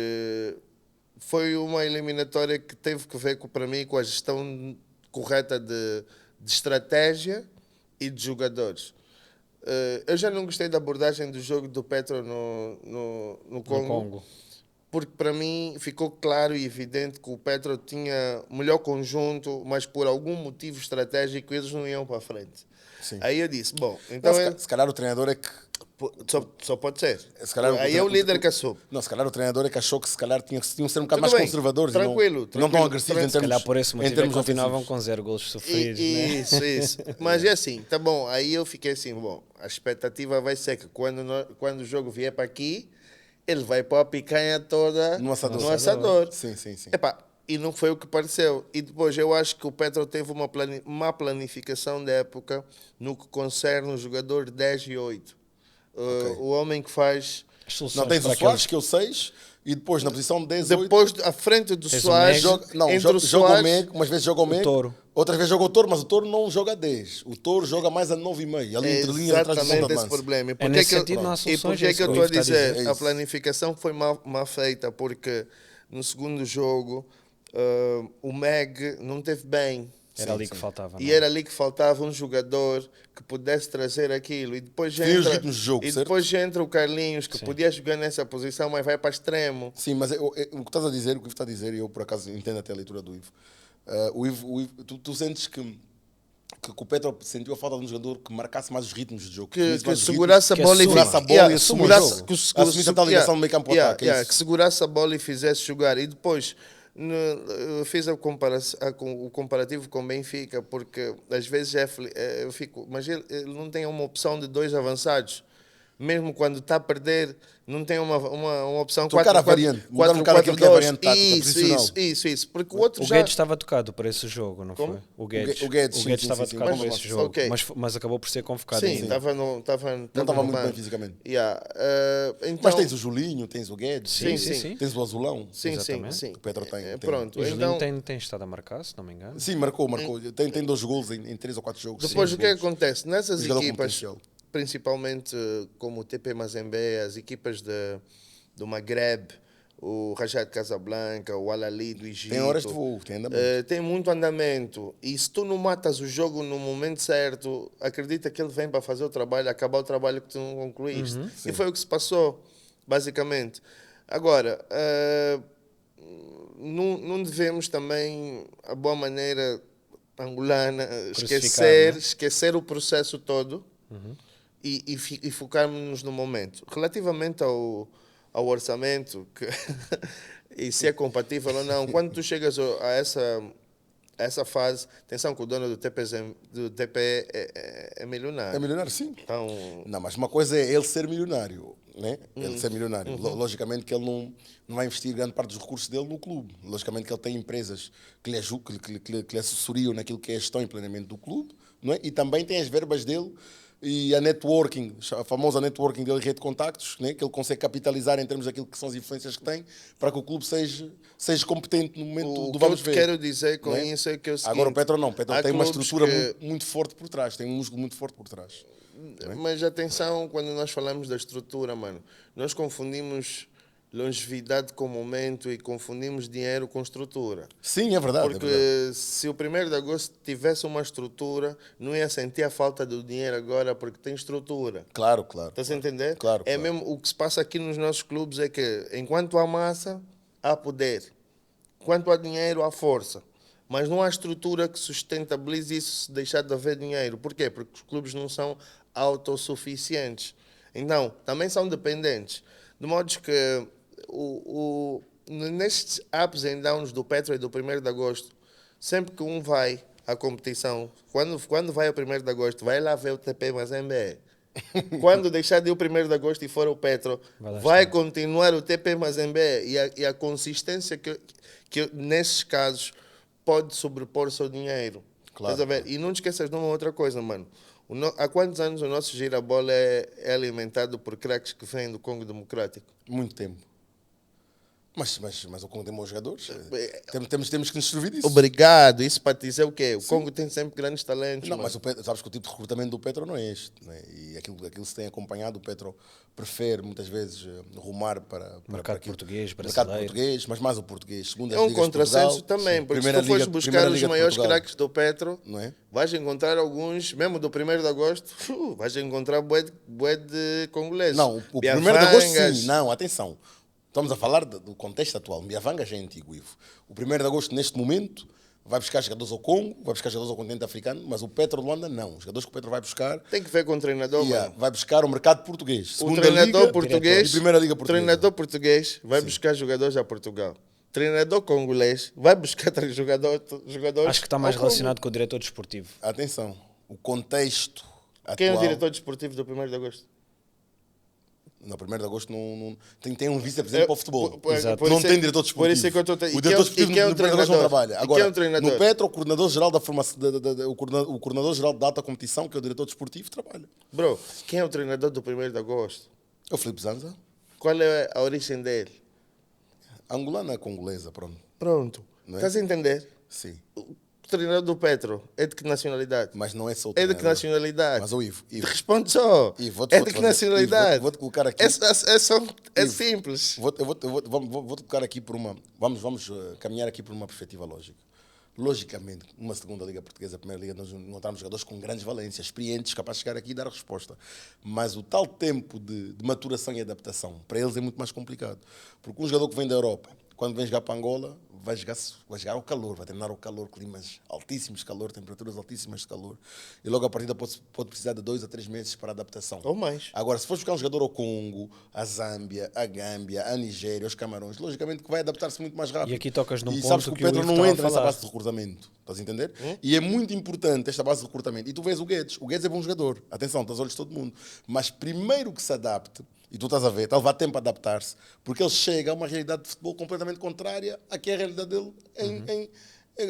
foi uma eliminatória que teve que ver para mim com a gestão correta de estratégia e de jogadores. Eu já não gostei da abordagem do jogo do Petro no Congo, porque para mim ficou claro e evidente que o Petro tinha o melhor conjunto, mas por algum motivo estratégico eles não iam para a frente. Sim. Aí eu disse, bom, então Se calhar o treinador é que... só pode ser. Se calhar Aí é o líder que assume. Não, se calhar o treinador é que achou que se calhar tinham que ser um bocado Tudo mais bem, conservadores. tranquilo, e não tão agressivos em Se calhar termos, por esse em motivo termos continuavam ofensivos. com 0 golos sofridos. Né? Isso. Mas é assim, tá bom. Aí eu fiquei assim, bom, a expectativa vai ser que quando o jogo vier para aqui, ele vai pôr a picanha toda No assador. no assador. Sim. Epá, e não foi o que pareceu. E depois eu acho que o Petro teve uma má planificação da época no que concerne o jogador 10 e 8. O homem que faz... As soluções Não tens para o Soares, que eu 6, e depois na posição de 10, 8... Depois, à frente do Tens o Soares, Meg. entre o joga o Soares... Meg, umas vezes joga o Meg, Touro. outras vezes joga o Touro, mas o Touro não joga 10. O Touro joga mais a 9,5, ali entre linha e atrás do exatamente ponta de esse lança. problema. E por nesse que eu- sentido não há E soluções, por que é é isso que eu que o estou a Ivo está a dizer? dizer. É A isso. planificação foi mal feita, porque no segundo jogo o Meg não teve bem. Era ali que faltava. E não é? era ali que faltava um jogador que pudesse trazer aquilo. E depois Definiu os ritmos de jogo, e certo? depois entra o Carlinhos, que podia jogar nessa posição, mas vai para extremo. Sim, mas o que estás a dizer, o que o Ivo está a dizer, e eu por acaso entendo até a leitura do Ivo. O Ivo, tu sentes que o Petro sentiu a falta de um jogador que marcasse mais os ritmos de jogo. Que definisse mais os segurasse a que bola segurasse a bola e assumisse o jogo. Assumisse a tal ligação do meio campo ao ataque, é isso. que segurasse a bola e fizesse jogar. E depois, Eu fiz o comparativo com o Benfica, porque às vezes eu fico, mas ele não tem uma opção de 2 avançados. Mesmo quando está a perder, não tem uma opção Trocar a variante, mudar um bocado aquilo que é a variante tática, posicional. Isso. Porque o outro O já... Guedes estava tocado para esse jogo, não Como? foi? O Guedes, O Guedes, sim, estava sim, tocado sim, para esse jogo, ok. mas acabou por ser convocado Sim, ainda. estava Não estava muito bem fisicamente. Então, Mas tens o Julinho, tens o Guedes, Sim. tens o Azulão. sim, Exatamente. sim. O Petro tem. Pronto, O Julinho então... tem estado a marcar, se não me engano. Sim, marcou. Tem 2 gols em 3 ou 4 jogos. Depois, Sim, o que é que gols. acontece? Nessas Jogador com equipas, potencial. principalmente como o TP Mazembe, as equipas do Maghreb, o Raja de Casablanca, o Al-Ahly do Egito... Tem horas de voo, tem andamento. tem muito andamento. E se tu não matas o jogo no momento certo, acredita que ele vem para fazer o trabalho, acabar o trabalho que tu não concluíste. E foi o que se passou, basicamente. Agora, não devemos também, a boa maneira angolana, esquecer o processo todo e focarmos no momento. Relativamente ao orçamento, e se é compatível ou não, quando tu chegas a essa fase, atenção que o dono do TP é milionário. É milionário, sim. Então, Não, mas uma coisa é ele ser milionário, né? Ele ser milionário. Logicamente que ele não vai investir grande parte dos recursos dele no clube. Logicamente que ele tem empresas que lhe assessoriam naquilo que é a gestão e planeamento do clube, não é? E também tem as verbas dele e a networking, a famosa networking dele, rede de contactos, né? Que ele consegue capitalizar em termos daquilo que são as influências que tem para que o clube seja competente no momento o do que eu vamos ver. quero dizer com não é? isso é que é o seguinte, Agora o Petro não. O Petro há tem uma clubes estrutura que- muito forte por trás, tem um músculo muito forte por trás. Mas atenção, quando nós falamos da estrutura, mano, nós confundimos longevidade com momento e confundimos dinheiro com estrutura. Sim, é verdade. Porque é verdade. se o 1º de agosto tivesse uma estrutura, não ia sentir a falta do dinheiro agora porque tem estrutura. Claro. Estás a entender? Claro, É claro. mesmo o que se passa aqui nos nossos clubes é que enquanto há massa, há poder. Enquanto há dinheiro, há força. Mas não há estrutura que sustentabilize isso se deixar de haver dinheiro. Por quê? Porque os clubes não são autossuficientes. Então, também são dependentes. De modo que nestes ups and downs do Petro e do 1º de agosto, sempre que um vai à competição, quando vai ao 1º de agosto, vai lá ver o TP Mazembe. Quando deixar de ir o 1º de agosto e for o Petro, vai continuar o TP Mazembe. E a consistência que nesses casos pode sobrepor-se ao dinheiro. Claro, Estás a ver? E não te esqueças de uma outra coisa, mano. Há quantos anos o nosso girabola é alimentado por craques que vêm do Congo Democrático? Muito tempo. Mas o Congo tem bons jogadores. Temos que nos servir disso. Obrigado. Isso para te dizer o quê? O Congo tem sempre grandes talentos. Não, mano. mas sabes que o tipo de recrutamento do Petro não é este. Né? E aquilo que se tem acompanhado, o Petro prefere muitas vezes rumar para Mercado aquilo. português, Mercado brasileiro. português, mas mais o português. Segundo as É um ligas de contrassenso Portugal, também, sim. porque Primeira se tu fores Liga- buscar Primeira os Liga de maiores Portugal, craques do Petro, não é? vais encontrar alguns, mesmo do 1º de agosto, vais encontrar bué de congoleses. Não, o 1º de agosto Biavangas. sim. Não, atenção. Estamos a falar do contexto atual. Biavanga já é antigo, Ivo. O 1º de agosto, neste momento, vai buscar jogadores ao Congo, vai buscar jogadores ao continente africano, mas o Petro de Luanda não. Os jogadores que o Petro vai buscar, Tem que ver com o treinador, mano. vai buscar o mercado português. O Segunda treinador Liga português, e Primeira Liga Portuguesa. treinador português vai buscar jogadores a Portugal. Treinador congolês vai buscar jogadores Acho que está mais ao Congo. relacionado com o diretor desportivo. Atenção, o contexto Quem é o atual... diretor desportivo do 1º de agosto? No 1º de agosto não tem um vice-presidente para o futebol. Exato. Não tem diretor desportivo. Por isso é que eu estou... O diretor desportivo quem é no o 1º de agosto não treinador? trabalha. E quem é Agora, o treinador? no Petro, o coordenador-geral da formação, o coordenador-geral da alta competição, que é o diretor desportivo, trabalha. Bro, quem é o treinador do 1º de agosto? É o Filipe Zanza, Qual é a origem dele? angolana, congolesa, pronto. Pronto. Não é? Estás a entender? Sim. O treinador do Petro é de que nacionalidade? Mas não é só o É de que treinador. nacionalidade? Mas o Ivo, Responde só. Ivo, É de que nacionalidade? Vou-te colocar aqui. É Ivo, simples. Vou-te colocar aqui por uma... Vamos caminhar aqui por uma perspectiva lógica. Logicamente, numa segunda Liga Portuguesa, Primeira Liga, nós encontramos jogadores com grandes valências, experientes, capazes de chegar aqui e dar a resposta. Mas o tal tempo de maturação e adaptação, para eles é muito mais complicado. Porque um jogador que vem da Europa, quando vem jogar para Angola, vai jogar ao calor, vai treinar ao calor, climas altíssimos de calor, temperaturas altíssimas de calor. E logo a partida pode precisar de 2 a 3 meses para adaptação. Ou mais. Agora, se for jogar um jogador ao Congo, à Zâmbia, à Gâmbia, à Nigéria, aos Camarões, logicamente que vai adaptar-se muito mais rápido. E aqui tocas num e ponto sabes que o que o Petro Ivo não estava a entra nessa falar. base de recrutamento. Estás a entender? E é muito importante esta base de recrutamento. E tu vês o Guedes. O Guedes é bom jogador. Atenção, estás olhos de todo mundo. Mas primeiro que se adapte, e tu estás a ver, está a levar tempo a adaptar-se, porque ele chega a uma realidade de futebol completamente contrária à que é a realidade dele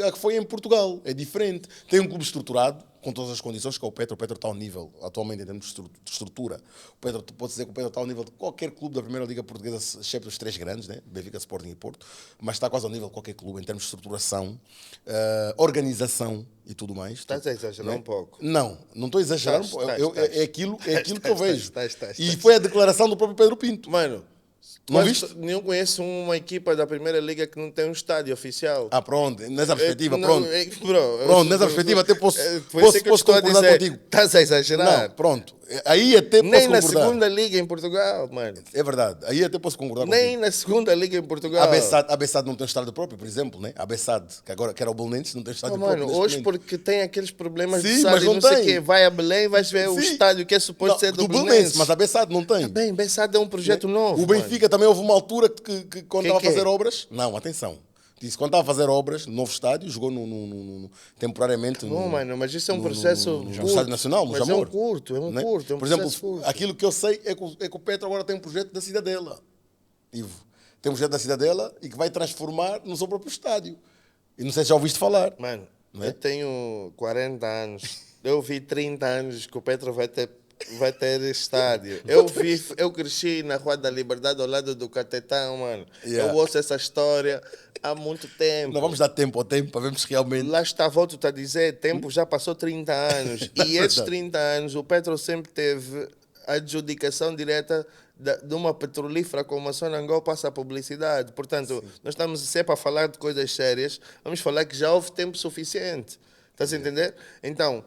a que foi em Portugal. É diferente. Tem um clube estruturado, com todas as condições, que é o Petro. O Petro está ao nível, atualmente, em termos de estrutura. O Petro, tu podes dizer que o Petro está ao nível de qualquer clube da Primeira Liga Portuguesa, exceto os 3 grandes, né? Benfica, Sporting e Porto, mas está quase ao nível de qualquer clube, em termos de estruturação, organização e tudo mais. Estás a exagerar um pouco. Não estou a exagerar um pouco. É aquilo que eu vejo. E foi a declaração do próprio Pedro Pinto. Mano, Não viste? nenhum conhece uma equipa da Primeira Liga que não tem um estádio oficial. Ah, pronto, nessa perspectiva, Não, pronto. Pronto, Nessa perspectiva até posso por isso é que eu estou a concordar dizer, contigo. estás a exagerar. Não, pronto. Aí até posso Nem na concordar. segunda liga em Portugal, mano. É verdade. Aí até posso concordar Nem contigo. na segunda liga em Portugal. A Bessade não tem estádio próprio, por exemplo, né? A Bessade, que era o Belenenses, não tem estádio Mano, próprio. neste hoje momento. porque tem aqueles problemas Sim, de mas estádio, não não sei o tem. quê. Vai a Belém, vais ver o Sim. estádio que é suposto Não, ser do do Belenenses, Belenenses. mas a Bessade não tem. Bem, Bessade é um projeto novo, O Benfica também houve uma altura que quando Que estava a que é? fazer obras. Não, atenção. Disse, quando estava a fazer obras, no novo estádio, jogou temporariamente Bom, mano, mas isso é um no- processo no curto. Estádio Nacional, no Mas Jamor. é um curto, né? curto, é um Por exemplo, processo curto. aquilo que eu sei é que o Petro agora tem um projeto da Cidadela. Ivo. Tem um projeto da Cidadela e que vai transformar no seu próprio estádio. E não sei se já ouviste falar. Mano, Não é? eu tenho 40 anos. Eu vi 30 anos que o Petro vai ter estádio. Eu cresci na Rua da Liberdade ao lado do Catetão, mano. Yeah. Eu ouço essa história há muito tempo. Não vamos dar tempo ao tempo para vermos se realmente. Lá está, volto a dizer, tempo já passou 30 anos. E esses 30 anos, o Petro sempre teve a adjudicação direta de uma petrolífera como a Sonangol passa a publicidade. Portanto, nós estamos sempre a falar de coisas sérias, vamos falar que já houve tempo suficiente. Estás a entender? Então,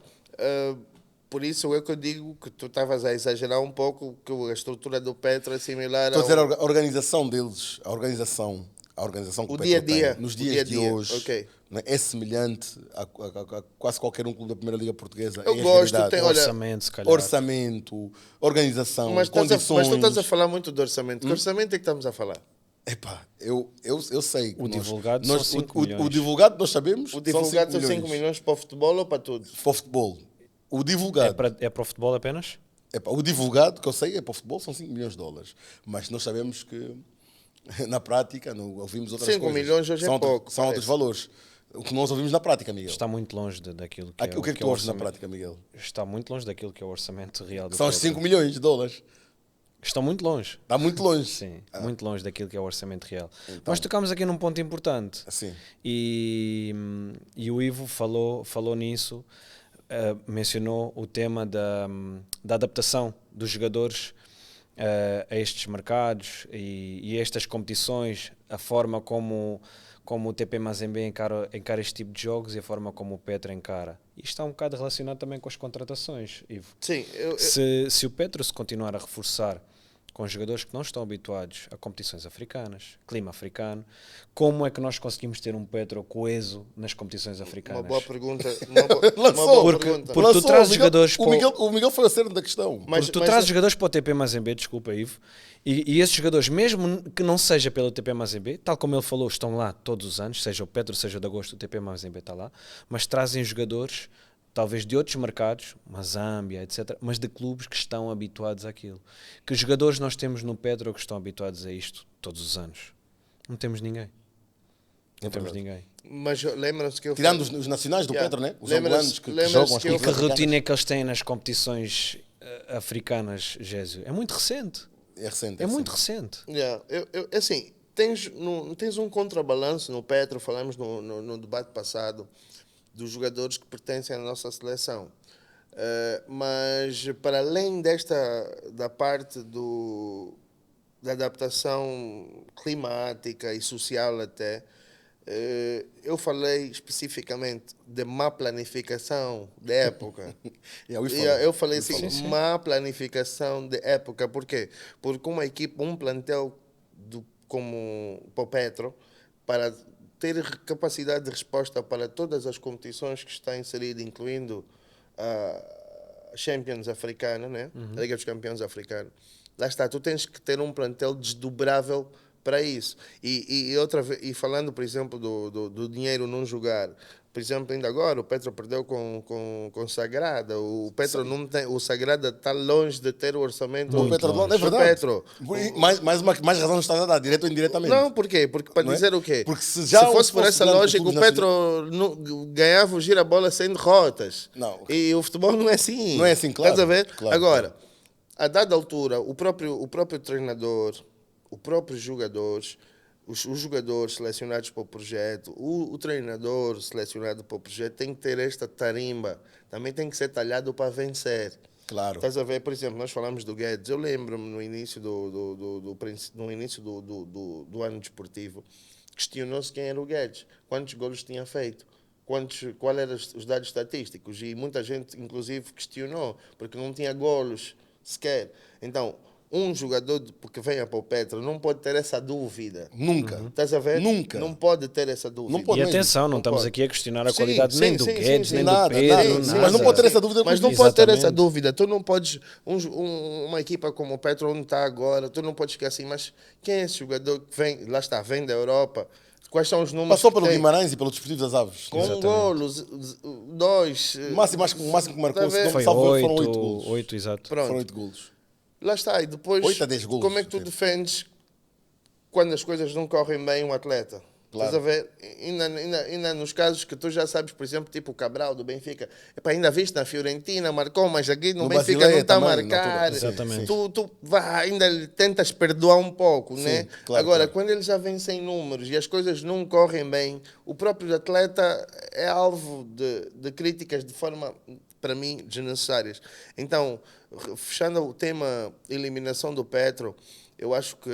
por isso é que eu digo que tu estavas a exagerar um pouco, que a estrutura do Petro é similar Estou a dizer ao... a organização deles, a organização que O o Petro dia a dia. tem nos O dias dia a dia, de hoje ok. né, é semelhante a quase qualquer um clube da Primeira Liga Portuguesa. Eu em gosto, realidade. tem, olha, Orçamento, se calhar. Orçamento, organização, mas condições. tu estás a falar muito de orçamento. Que orçamento é que estamos a falar? Epá, eu sei. que O nós- divulgado nós, são 5 o milhões. divulgado nós sabemos. O divulgado são 5 milhões para o futebol ou para tudo? para o futebol. O É divulgado. para o futebol apenas? O divulgado, que eu sei, é para o futebol, são 5 milhões de dólares. Mas nós sabemos que, na prática, ouvimos outras 5 coisas. milhões hoje é são pouco, São outros parece. valores. O que nós ouvimos na prática, Miguel. Está muito longe daquilo que é O que é que tu o ouves na orçamento. prática, Miguel? Está muito longe daquilo que é o orçamento real do São os Petro. 5 milhões de dólares. Estão muito longe. Está muito longe. Sim, muito longe daquilo que é o orçamento real. Então. Nós tocámos aqui num ponto importante. Assim. E o Ivo falou nisso, mencionou o tema da adaptação dos jogadores a estes mercados e a estas competições, a forma como o TP Mazembe encara este tipo de jogos e a forma como o Petro encara. Isto está um bocado relacionado também com as contratações, Ivo. Sim, Se o Petro se continuar a reforçar com jogadores que não estão habituados a competições africanas, clima africano, como é que nós conseguimos ter um Petro coeso nas competições africanas? uma boa pergunta. Lançou. Porque tu trazes jogadores o Miguel foi a cerne da questão. Porque tu trazes jogadores para o TP Mazembe, desculpa, Ivo, e esses jogadores, mesmo que não seja pelo TP Mazembe, tal como ele falou, estão lá todos os anos, seja o Petro, seja o de Agosto, o TP Mazembe está lá, mas trazem jogadores talvez de outros mercados, uma Zâmbia, etc., mas de clubes que estão habituados àquilo. Que jogadores nós temos no Petro que estão habituados a isto todos os anos? Não temos ninguém. Não temos ninguém. Mas lembram-se que eu Tirando os nacionais do Yeah. Petro, né? Os Lembra-se- angolanos que lembra-se jogam as que eu- E que competições rotina é que eles têm nas competições africanas, Gésio? É muito recente. africanas. É recente. É muito recente. Yeah, assim, tens um contrabalanço no Petro, falamos no debate passado, dos jogadores que pertencem à nossa seleção. Mas, para além da parte da adaptação climática e social até, eu falei especificamente de má planificação de época. Eu falei assim, má planificação de época. Por quê? Porque uma equipe, um plantel como para o Petro, para ter capacidade de resposta para todas as competições que está inserida, incluindo a Champions africana, né? A Liga dos Campeões africana. Lá está, tu tens que ter um plantel desdobrável para isso. E falando, por exemplo, do dinheiro não jogar, por exemplo, ainda agora o Petro perdeu com Sagrada. O Petro não tem, o Sagrada está longe de ter o orçamento O Petro do é verdade. Petro. Mais razão não está a dar, direto ou indiretamente. Não, por quê? Porque para Não é? dizer o quê? Porque se já fosse por fosse essa grande lógica, clube o Petro ganhava o gira-bola sem derrotas. Não. E o futebol não é assim. Não é assim, claro. Estás a ver? Claro, Agora, a dada altura, o próprio treinador, o próprio jogadores, os jogadores selecionados para o projeto, o treinador selecionado para o projeto tem que ter esta tarimba. Também tem que ser talhado para vencer. Claro. Estás a ver, por exemplo, nós falamos do Guedes. Eu lembro-me no início do ano desportivo, questionou-se quem era o Guedes, quantos golos tinha feito, qual eram os dados estatísticos. E muita gente, inclusive, questionou, porque não tinha golos sequer. Então, um jogador que venha para o Petro não pode ter essa dúvida. Nunca. Estás a ver? Nunca. Não pode ter essa dúvida. Não pode E mesmo. atenção, não estamos pode. aqui a questionar a Sim, qualidade sim, nem do sim, Guedes, sim, nem nada, do Pedro, nada, nada. sim, mas não pode ter essa dúvida. Mas não contigo. pode ter essa Exatamente. dúvida. Tu não podes, uma equipa como o Petro, onde está agora, tu não podes ficar assim, mas quem é esse jogador que vem, lá está, vem da Europa? Quais são os números Passou que pelo tem? Guimarães e pelo Desportivo das Aves. Com um golo, dois. O máximo que marcou, Tá a ver? se não Foi salvo erro, foram 8, 8 golos. 8, exato. Pronto. Foram 8 golos. Lá está. E depois, 8 a 10 golos, como é que tu teve. defendes quando as coisas não correm bem um atleta? Claro. Estás a ver? Ainda nos casos que tu já sabes, por exemplo, tipo o Cabral do Benfica. Epá, ainda viste na Fiorentina, marcou, mas aqui no No Benfica Basileia não está a também, na marcar. altura. Sim, Exatamente. Tu ainda lhe tentas perdoar um pouco, né? claro, Agora, claro. quando ele já vem sem números e as coisas não correm bem, o próprio atleta é alvo de críticas de forma, para mim, desnecessárias. Então, fechando o tema eliminação do Petro, eu acho que,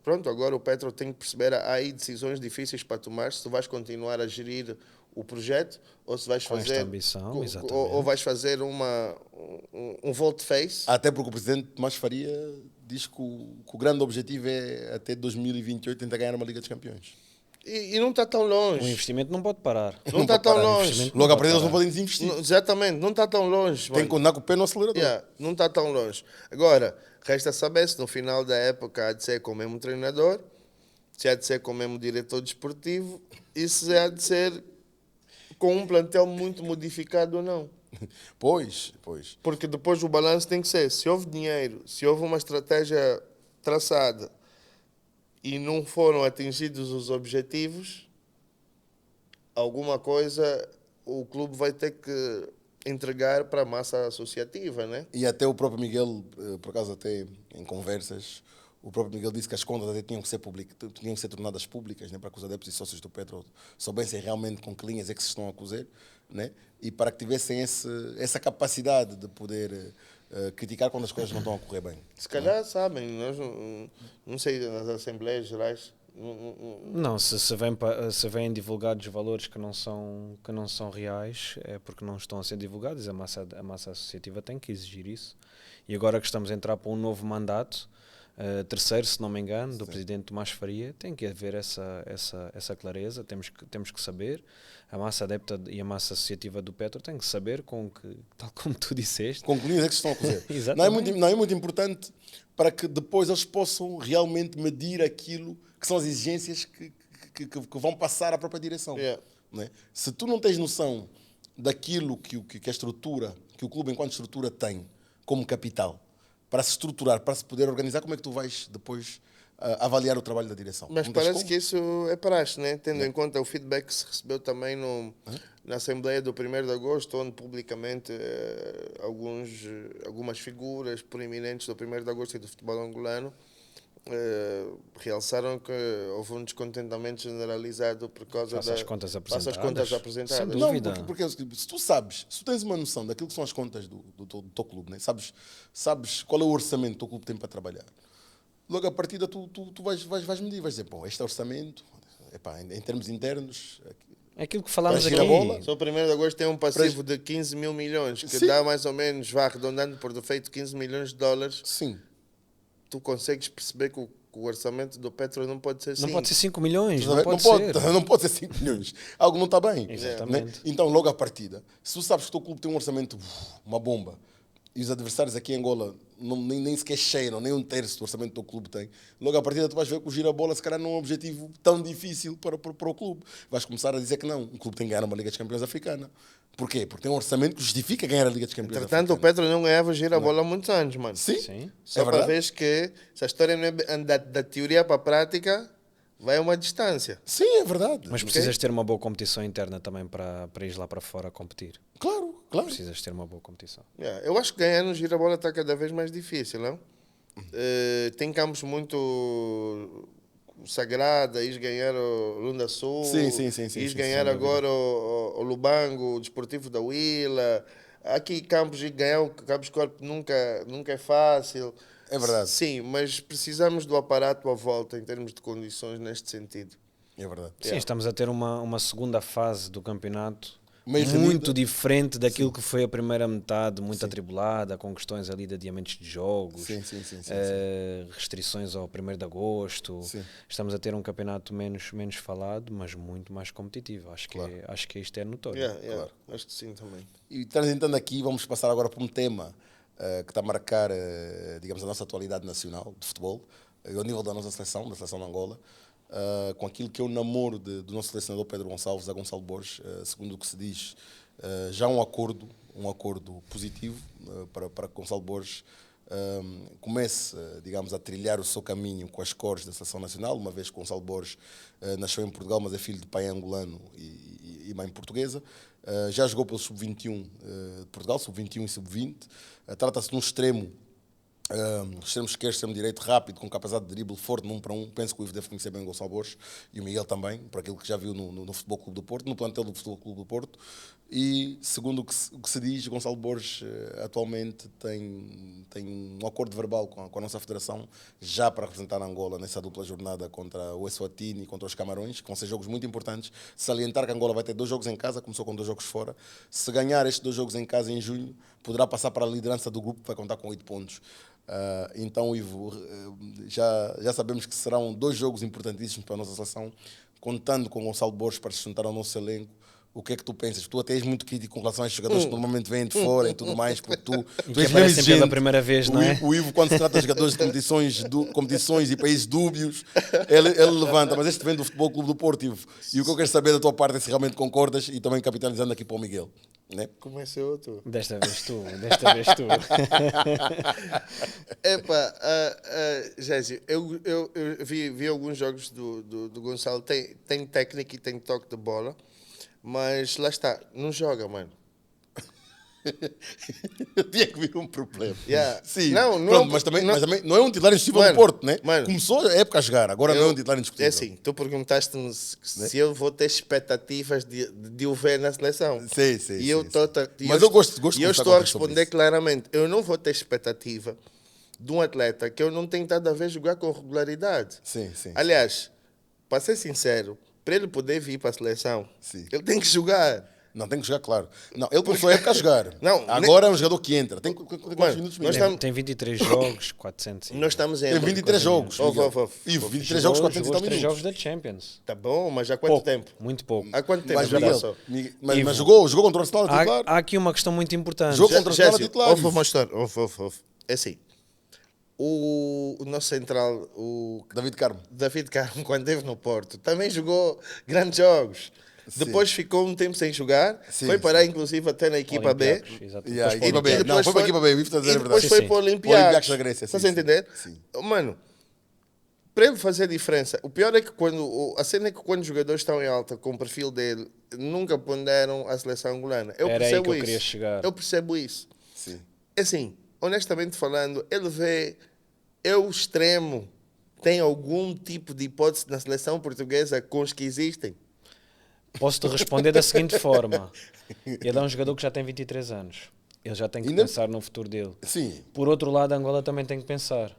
pronto, agora o Petro tem que perceber, há aí decisões difíceis para tomar, se tu vais continuar a gerir o projeto, ou se vais Com esta fazer... ambição, exatamente. ou vais fazer um volte-face. Até porque o presidente Tomás Faria diz que o grande objetivo é até 2028 tentar ganhar uma Liga dos Campeões. E não está tão O longe. investimento não pode parar. Não está tão O longe. investimento Logo a pode partir eles não parar. podem desinvestir. Exatamente, não está tão longe. Tem que contar com o pé no acelerador. Yeah, não está tão longe. Agora, resta saber se no final da época há de ser com o mesmo treinador, se há de ser com o mesmo diretor desportivo e se há de ser com um plantel muito modificado ou não. Pois. Porque depois o balanço tem que ser, se houve dinheiro, se houve uma estratégia traçada e não foram atingidos os objetivos, alguma coisa o clube vai ter que entregar para a massa associativa, né? E até o próprio Miguel, por acaso até em conversas, o próprio Miguel disse que as contas até tinham que ser tornadas públicas, né, para que os adeptos e sócios do Petro soubessem realmente com que linhas é que se estão a cozer, né, e para que tivessem essa capacidade de poder criticar quando as coisas não estão a correr bem. Se calhar sabem, nós não sei, nas Assembleias Gerais. Não, se vêm divulgados valores que não são reais, é porque não estão a ser divulgados. A massa associativa tem que exigir isso. E agora que estamos a entrar para um novo mandato, terceiro, se não me engano, do presidente Tomás Faria, tem que haver essa clareza. Temos que saber. A massa adepta e a massa associativa do Petro tem que saber tal como tu disseste. Com que linhas é que se estão a cozer. Exatamente. Não é muito importante para que depois eles possam realmente medir aquilo que são as exigências que vão passar à própria direção. Yeah. Né? Se tu não tens noção daquilo que a estrutura, que o clube enquanto estrutura tem como capital, para se estruturar, para se poder organizar, como é que tu vais depois avaliar o trabalho da direção? Mas Não tens parece como? que isso é praxe, né? Tendo em conta o feedback que se recebeu também na Assembleia do 1º de Agosto, onde publicamente algumas figuras proeminentes do 1º de Agosto e do futebol angolano realçaram que houve um descontentamento generalizado por causa Faça as contas faça as apresentadas. contas apresentadas. Sem Não, dúvida. porque se tu tens uma noção daquilo que são as contas do teu clube, né? Sabes qual é o orçamento que o teu clube tem para trabalhar, logo a partida tu vais medir, vais dizer, pô, este orçamento, epá, em termos internos, É aquilo que falámos Para aqui. girar a bola. Só o 1º de Agosto tem um passivo de 15 mil milhões, que Sim. dá mais ou menos, vá arredondando por defeito, 15 milhões de dólares. sim. tu consegues perceber que o orçamento do Petro não pode ser 5. Não pode ser 5 milhões, Não não pode ser. não pode ser 5 milhões. Algo não está bem. Exatamente. Né? Então, logo à partida, se tu sabes que o teu clube tem um orçamento, uma bomba, e os adversários aqui em Angola nem sequer cheiram, nem um terço do orçamento que o teu clube tem, logo à partida tu vais ver que o Girabola se calhar não é um objetivo tão difícil para o clube. Vais começar a dizer que não, o clube tem que ganhar uma Liga dos Campeões africana. Porquê? Porque tem um orçamento que justifica ganhar a Liga dos Campeões Entretanto, o africana. Petro não ganhava Girabola há muitos anos, mano. Sim, Sim. Só é para verdade. ver que se a história não é da teoria para a prática, vai a uma distância. Sim, é verdade. Mas precisas ter uma boa competição interna também para ir lá para fora competir. Claro, claro. Precisas ter uma boa competição. Yeah, eu acho que ganhar no Girabola está cada vez mais difícil, não? Tem campos muito sagrados, ires ganhar o Lunda Sul, Sim, ires sim, ganhar sem agora o Lubango, o Desportivo da Huila. Aqui campos de ganhar o Campos Corpo nunca é fácil. É verdade. Sim, mas precisamos do aparato à volta em termos de condições neste sentido. É verdade. Sim, estamos a ter uma segunda fase do campeonato Meio muito renhida. diferente daquilo que foi a primeira metade, muito atribulada, com questões ali de adiamentos de jogos, Sim. restrições ao 1º de agosto. Sim. Estamos a ter um campeonato menos falado, mas muito mais competitivo. Acho que isto é notório. Claro. Acho que sim também. E transitando aqui, vamos passar agora para um tema que está a marcar, digamos, a nossa atualidade nacional de futebol, ao nível da nossa seleção, da seleção de Angola, com aquilo que é o namoro do nosso selecionador Pedro Gonçalves a Gonçalo Borges, segundo o que se diz, já um acordo positivo para que Gonçalo Borges comece, digamos, a trilhar o seu caminho com as cores da seleção nacional, uma vez que Gonçalo Borges nasceu em Portugal, mas é filho de pai angolano e mãe portuguesa. Já jogou pelo Sub-21 de Portugal, Sub-21 e Sub-20. Trata-se de um extremo esquerdo, extremo direito, rápido, com capacidade de drible forte, num para um. Penso que o Ivo deve conhecer bem o Gonçalo Borges e o Miguel também, por aquilo que já viu no Futebol Clube do Porto, no plantel do Futebol Clube do Porto. E, segundo o que se diz, Gonçalo Borges atualmente tem um acordo verbal com a nossa federação, já para representar Angola nessa dupla jornada contra o Eswatini e contra os Camarões, que vão ser jogos muito importantes. Salientar que Angola vai ter 2 jogos em casa, começou com 2 jogos fora. Se ganhar estes 2 jogos em casa em junho, poderá passar para a liderança do grupo, que vai contar com 8 pontos. Então, Ivo, já sabemos que serão 2 jogos importantíssimos para a nossa seleção, contando com Gonçalo Borges para se juntar ao nosso elenco. O que é que tu pensas? Tu até és muito crítico com relação a estes jogadores que normalmente vêm de fora e tudo mais, porque tu Que és mesmo aparecem exigente. pela primeira vez, não é? O Ivo, quando se trata de jogadores de competições e países dúbios, ele levanta. Mas este vem do Futebol Clube do Porto, Ivo. E o que eu quero saber da tua parte é se realmente concordas, e também capitalizando aqui para o Miguel. Né? Comecei outro. Desta vez tu. Epá, Gésio, eu vi alguns jogos do Gonçalo. Tem técnica e tem toque de bola, mas lá está, não joga, mano. Tinha que vir um problema. Yeah. Sim, Não, pronto, mas também não é um titular indiscutível do Porto, né? Mano, Começou a época a jogar, agora não é um titular indiscutível. É assim, tu perguntaste-me se eu vou ter expectativas de o ver na seleção. Sim. E eu Mas eu gosto de E eu conversar estou a contigo sobre responder isso. claramente. Eu não vou ter expectativa de um atleta que eu não tenho estado a ver jogar com regularidade. Sim. Aliás, para ser sincero, para ele poder vir para a seleção, Sim. ele tem que jogar. Não, tem que jogar, claro. Não, ele começou a época a jogar. Não, agora é um jogador que entra. Tem quantos Mano, minutos, nós Miguel? estamos- Tem 23 jogos, 400. Nós estamos em... Tem 23 jogos. Ouve, Miguel. ouve. Ivo, 23 jogos, 400 jogou e os tal 3 jogos minutos. da Champions. Tá bom, mas há quanto Pouco, tempo? muito pouco. Há quanto tempo Mas, já Miguel, passou? mas jogou contra o Arsenal a titular. Há aqui uma questão muito importante. Jogo contra o Arsenal a Gésio, titular. ouve uma história. Ouve. É assim, o nosso central, o David Carmo. David Carmo, quando esteve no Porto, também jogou grandes jogos. Sim. Depois ficou um tempo sem jogar, Sim, foi parar inclusive até na equipa B. Olympiacos, exato. Yeah, Depois equipa para o B. Olympiacos. Não, foi para a equipa B. O Ivo está a dizer E a depois verdade. foi Sim, para o sim. Olympiacos. Olympiacos da Grécia, Estás sim, a entender? sim. Mano, para ele fazer a diferença, o pior é que a cena é que quando os jogadores estão em alta com o perfil dele, nunca ponderam a seleção angolana. Eu Era aí percebo que eu isso. queria chegar. Eu percebo isso. Sim. Assim, honestamente falando, ele vê eu extremo. Tem algum tipo de hipótese na seleção portuguesa com os que existem? Posso-te responder da seguinte forma. Ele é um jogador que já tem 23 anos. Ele já tem que Ainda- pensar no futuro dele. Sim. Por outro lado, Angola também tem que pensar.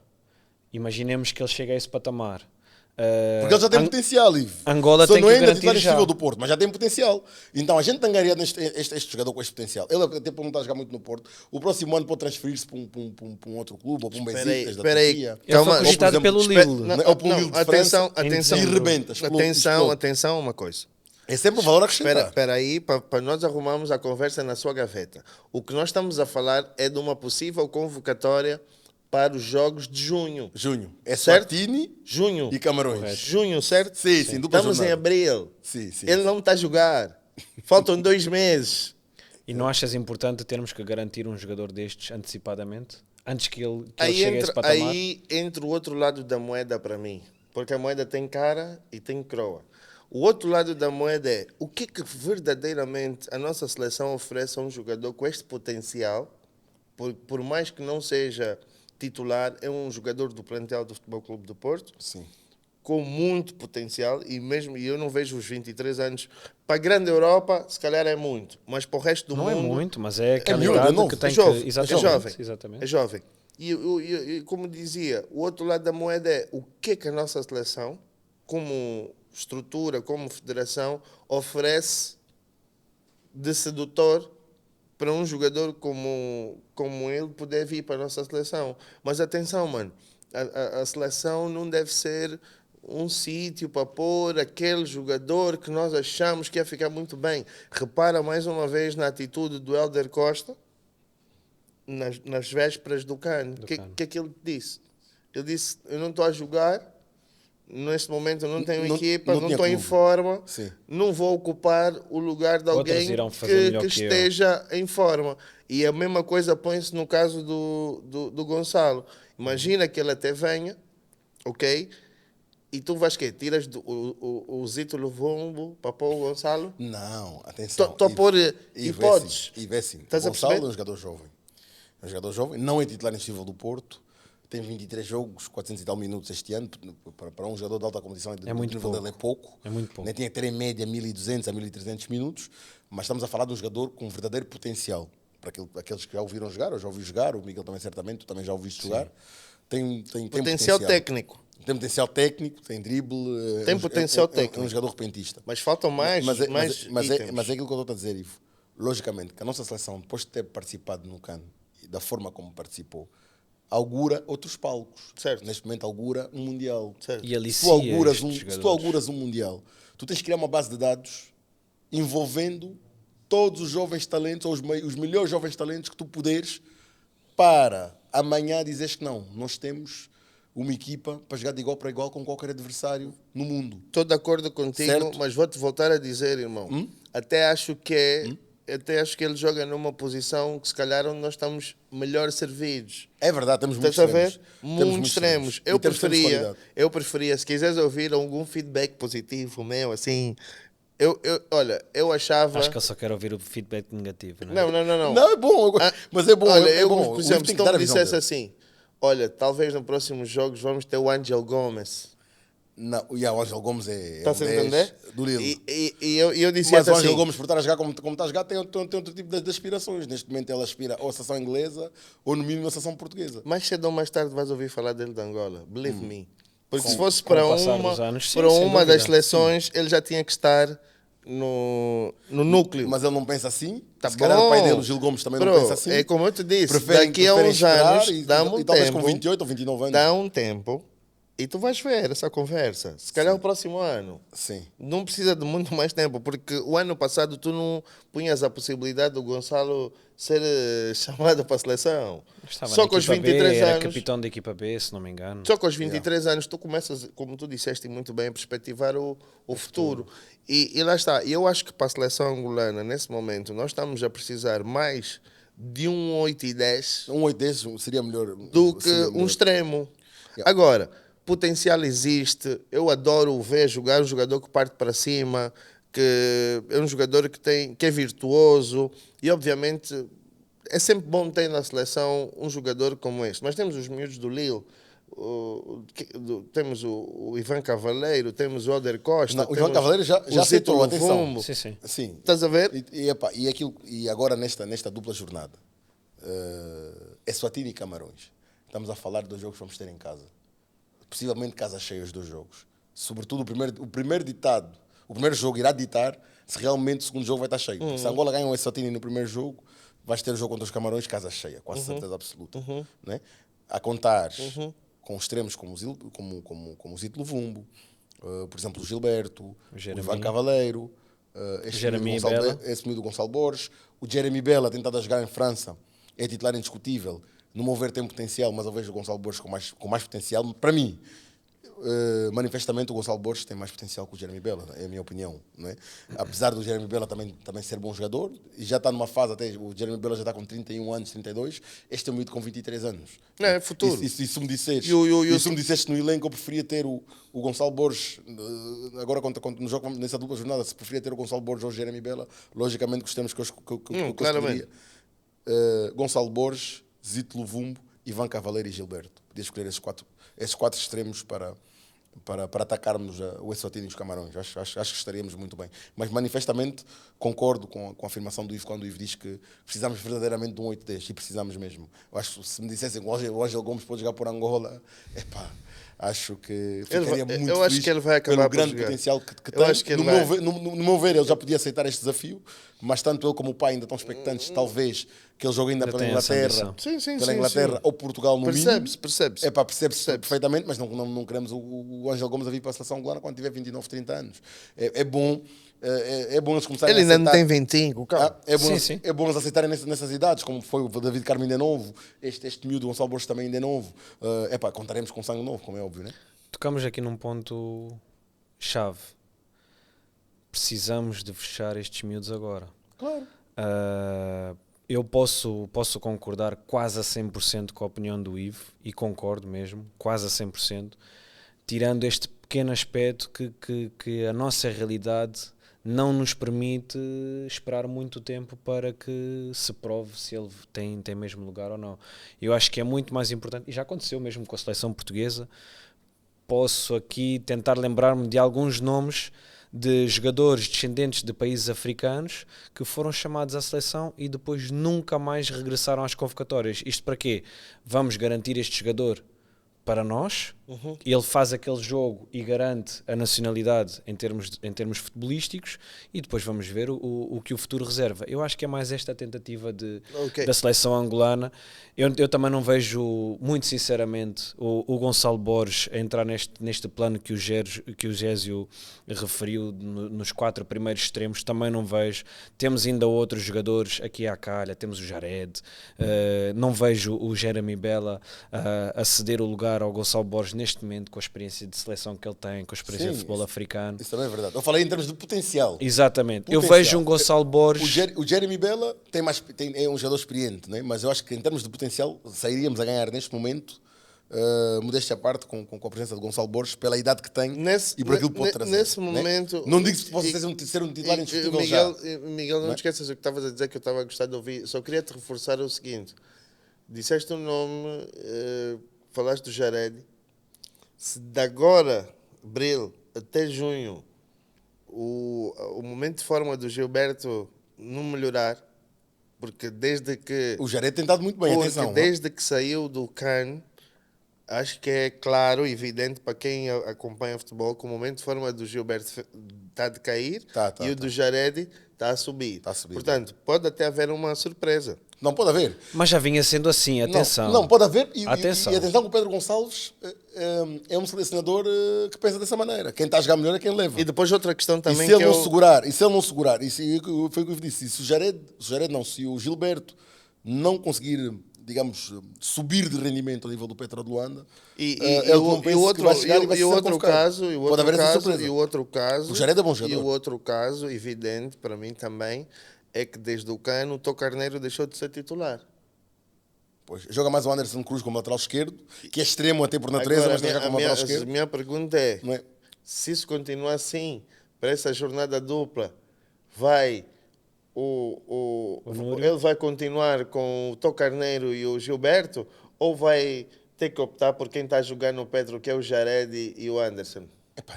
Imaginemos que ele chega a esse patamar. Porque ele já tem potencial, Ivo. Angola Só tem não que é ainda garantir titular já. nível do Porto, mas já tem potencial. Então a gente angariando este jogador com este potencial. Ele até por não estar a jogar muito no Porto, o próximo ano pode transferir-se para um outro clube, ou para um Besiktas da Espera aí. Turquia. Ele foi Calma, cogitado ou, por exemplo, pelo Lille. Ou para o Lille de França, atenção, e rebentas. atenção uma coisa. É sempre um valor a acrescentar. Espera aí, para nós arrumarmos a conversa na sua gaveta. O que nós estamos a falar é de uma possível convocatória para os jogos de junho. Junho. É Certo? Swatini Junho. e Camarões. Junho, certo? Sim, dupla Estamos em jornada. abril. Sim. Ele não está a jogar. Faltam 2 meses. E não achas importante termos que garantir um jogador destes antecipadamente? Antes que ele Aí chegue a esse entra, patamar? aí entra o outro lado da moeda para mim. Porque a moeda tem cara e tem croa. O outro lado da moeda é o que verdadeiramente a nossa seleção oferece a um jogador com este potencial, por mais que não seja titular, é um jogador do plantel do Futebol Clube do Porto, Sim. com muito potencial, e eu não vejo os 23 anos. Para a grande Europa, se calhar é muito, mas para o resto do Não mundo... é muito, mas é aquela miúdo, é idade novo. que tem É jovem, que... é Exatamente, jovem. exatamente. É jovem. E como dizia, o outro lado da moeda é o que a nossa seleção, como estrutura, como federação, oferece de sedutor para um jogador como ele poder vir para a nossa seleção. Mas atenção, mano, a seleção não deve ser um sítio para pôr aquele jogador que nós achamos que ia ficar muito bem. Repara mais uma vez na atitude do Hélder Costa nas vésperas do CAN. O que é que ele disse? Ele disse, eu não estou a jogar, neste momento eu não tenho equipa, não tinha estou em clube. Forma, Sim. não vou ocupar o lugar de Outros alguém irão fazer melhor que que eu. esteja em forma. E a mesma coisa põe-se no caso do Gonçalo. Imagina que ele até venha, ok? E tu vais quê? Tiras o Zito Luvumbo para pôr o Gonçalo? Não, atenção. Estou a pôr Ivo, hipóteses. Ivo é assim. O Estás a Gonçalo é perceber? um jogador jovem. É um jogador jovem, não é titular neste nível do Porto. Tem 23 jogos, 400 e tal minutos este ano. Para um jogador de alta competição, É muito nível dele é pouco. É muito pouco. Nem tinha que ter em média 1.200 a 1.300 minutos. Mas estamos a falar de um jogador com verdadeiro potencial. Para aqueles que já ouviram jogar, eu já ouvi jogar, o Miguel também certamente, tu também já ouviste jogar. Tem Potencial técnico. Tem potencial técnico, tem drible. Tem potencial É técnico. um jogador repentista. Mas faltam mais itens. Mas é aquilo que eu estou a dizer, Ivo. Logicamente, que a nossa seleção, depois de ter participado no CAN, e da forma como participou, augura outros palcos. Certo. Neste momento, augura um Mundial. Certo. E Se alicia tu, auguras estes se tu jogadores. auguras um Mundial, tu tens que criar uma base de dados envolvendo todos os jovens talentos, ou os melhores jovens talentos que tu puderes, para amanhã dizeres que não, nós temos uma equipa para jogar de igual para igual com qualquer adversário no mundo. Estou de acordo contigo, Certo. mas vou-te voltar a dizer, irmão. Até acho que ele joga numa posição que se calhar onde nós estamos melhor servidos. É verdade, temos muitos Estás a ver? extremos. Temos Muitos extremos. E temos qualidade. Eu preferia, se quiseres ouvir algum feedback positivo meu, assim, olha, eu achava... Acho que ele só quer ouvir o feedback negativo, não é? Não. Não, é bom, mas é bom. Olha, é bom. por O exemplo, Ivo se tem tu que dar me a visão dissesse dele. assim, olha, talvez nos próximos jogos vamos ter o Ángel Gomes. Não, o Ângelo Gomes é Estás um a 10 entender? do Lille. E eu disse Mas o assim, Ângelo Gomes, por estar a jogar como está a jogar, tem outro tipo de aspirações. Neste momento ele aspira ou a seleção inglesa ou no mínimo a seleção portuguesa. mais cedo ou mais tarde vais ouvir falar dele de Angola. Believe me. Porque se Com- fosse com para o passar uma, dos anos, sim, para sem uma das dúvida. seleções, ele já tinha que estar no núcleo. Mas ele não pensa assim. Tá Se calhar o pai bom. dele, o Gil Gomes, também Bro, não pensa assim. é como eu te disse, Preferem daqui a uns esperar anos, e dá-me um talvez tempo. com 28 ou 29 anos. Dá um tempo e tu vais ver essa conversa. Se calhar o próximo ano. Sim. Não precisa de muito mais tempo, porque o ano passado tu não punhas a possibilidade do Gonçalo ser chamado para a seleção. Estava Só na com os equipa B, 23 era anos. capitão da equipa B, se não me engano. Só com os 23 anos tu começas, como tu disseste muito bem, a perspectivar o futuro. E lá está. Eu acho que para a seleção angolana, nesse momento, nós estamos a precisar mais de um 8 e 10 Um 8 desses seria melhor. do que seria um melhor. extremo. Yeah. Agora, potencial existe. Eu adoro ver jogar um jogador que parte para cima, que é um jogador que é virtuoso e, obviamente, é sempre bom ter na seleção um jogador como este. Mas temos os miúdos do Lille, temos o Ivan Cavaleiro, temos o Oder Costa. Não, o João Cavaleiro já o Zito aceitou, atenção. Luvumbo. Sim, sim. Sim. Estás a ver? E agora nesta dupla jornada, é Swatini e Camarões. Estamos a falar dos jogos que vamos ter em casa. Possivelmente casa cheia os dois jogos. sobretudo o primeiro ditado, o primeiro jogo irá ditar se realmente o segundo jogo vai estar cheio. Porque se Angola ganha o Eswatini no primeiro jogo, vais ter o jogo contra os Camarões, casa cheia, quase certeza absoluta. Né? A contar com extremos como o Zito Luvumbo, por exemplo, o Gilberto, o Ivan Cavaleiro, esse miúdo Gonçalo Borges, o Jeremy Bela, tentado a jogar em França, é titular indiscutível. No meu ver, tem potencial, mas eu vejo o Gonçalo Borges com mais potencial. Para mim, manifestamente, o Gonçalo Borges tem mais potencial que o Jeremy Bela, é a minha opinião. Não é? Apesar do Jeremy Bela também ser bom jogador, e já está numa fase, até o Jeremy Bela já está com 31 anos, 32, este é um miúdo com 23 anos. É, futuro. E se me disseste no elenco, eu preferia ter o Gonçalo Borges, agora no jogo, nessa dupla jornada, se preferia ter o Gonçalo Borges ou o Jeremy Bela, logicamente gostamos que eu escolheria. Gonçalo Borges, Zito Luvumbo, Ivan Cavaleiro e Gilberto. Podia escolher esses quatro extremos para atacarmos o Eswatini e os Camarões. Acho que estaríamos muito bem. Mas manifestamente concordo com a afirmação do Ivo quando o Ivo diz que precisamos verdadeiramente de um 8 deste, e precisamos mesmo. Eu acho que se me dissessem que o Ângelo Gomes pode jogar por Angola, acho que ficaria muito feliz. Acho que ele vai acabar pelo grande potencial que tem. No meu ver, ele já podia aceitar este desafio, mas tanto ele como o pai ainda estão expectantes, talvez, que ele jogue ainda pela Inglaterra, ou Portugal no mínimo. Percebe-se. Percebe-se perfeitamente, mas não queremos o Ângelo Gomes a vir para a seleção angolana quando tiver 29, 30 anos. É bom eles começarem a aceitar. Ele ainda não tem 25, calma. É bom eles aceitarem nessas idades, como foi o David Carmo ainda é novo, este miúdo Gonçalo Borges também ainda é novo. Contaremos com sangue novo, como é óbvio, né? Tocamos aqui num ponto chave. Precisamos de fechar estes miúdos agora. Claro. Eu posso concordar quase a 100% com a opinião do Ivo, e concordo mesmo, quase a 100%, tirando este pequeno aspecto que a nossa realidade não nos permite esperar muito tempo para que se prove se ele tem mesmo lugar ou não. Eu acho que é muito mais importante, e já aconteceu mesmo com a seleção portuguesa. Posso aqui tentar lembrar-me de alguns nomes de jogadores descendentes de países africanos que foram chamados à seleção e depois nunca mais regressaram às convocatórias. Isto para quê? Vamos garantir este jogador para nós, ele faz aquele jogo e garante a nacionalidade em termos futebolísticos, e depois vamos ver o que o futuro reserva. Eu acho que é mais esta a tentativa da seleção angolana. Eu também não vejo, muito sinceramente, o Gonçalo Borges a entrar neste plano que o Gésio referiu nos 4 primeiros extremos. Também não vejo. Temos ainda outros jogadores aqui à calha, temos o Jared, não vejo o Jeremy Bela a ceder o lugar ao Gonçalo Borges neste momento, com a experiência de seleção que ele tem, com a experiência de futebol africano. Isso também é verdade. Eu falei em termos de potencial. Exatamente. Eu vejo um Gonçalo Borges... O Jeremy Bela é um jogador experiente, né? Mas eu acho que em termos de potencial sairíamos a ganhar neste momento, modéstia à parte, com a presença de Gonçalo Borges, pela idade que tem e por aquilo que pode trazer. Nesse momento... Não digo que possa ser um titular indiscutível já. Miguel, não esqueças o que estavas a dizer, que eu estava a gostar de ouvir. Só queria te reforçar o seguinte. Disseste um nome, falaste do Jared. Se de agora, abril, até junho, o momento de forma do Gilberto não melhorar, porque desde que... O Jared tem dado muito bem, atenção. Desde que saiu do CAN, acho que é claro, evidente para quem acompanha o futebol, que o momento de forma do Gilberto está a decair e o do Jared está a subir. Portanto, pode até haver uma surpresa. Não, pode haver. Mas já vinha sendo assim, atenção. Não, pode haver. Atenção. E atenção que o Pedro Gonçalves é um selecionador que pensa dessa maneira. Quem está a jogar melhor é quem leva. E depois outra questão também se ele não segurar, foi o que eu disse, se o Gilberto não conseguir, digamos, subir de rendimento ao nível do Petro de Luanda, o outro caso, o Jared é bom jogador. E o outro caso, evidente, para mim também, é que desde o Cano o Tó Carneiro deixou de ser titular. Pois, joga mais o Anderson Cruz como lateral esquerdo, que é extremo até por natureza, mas joga como lateral esquerdo. A minha pergunta é, se isso continuar assim, para essa jornada dupla, vai ele vai continuar com o Tó Carneiro e o Gilberto, ou vai ter que optar por quem está a jogar no Petro, que é o Jared e o Anderson?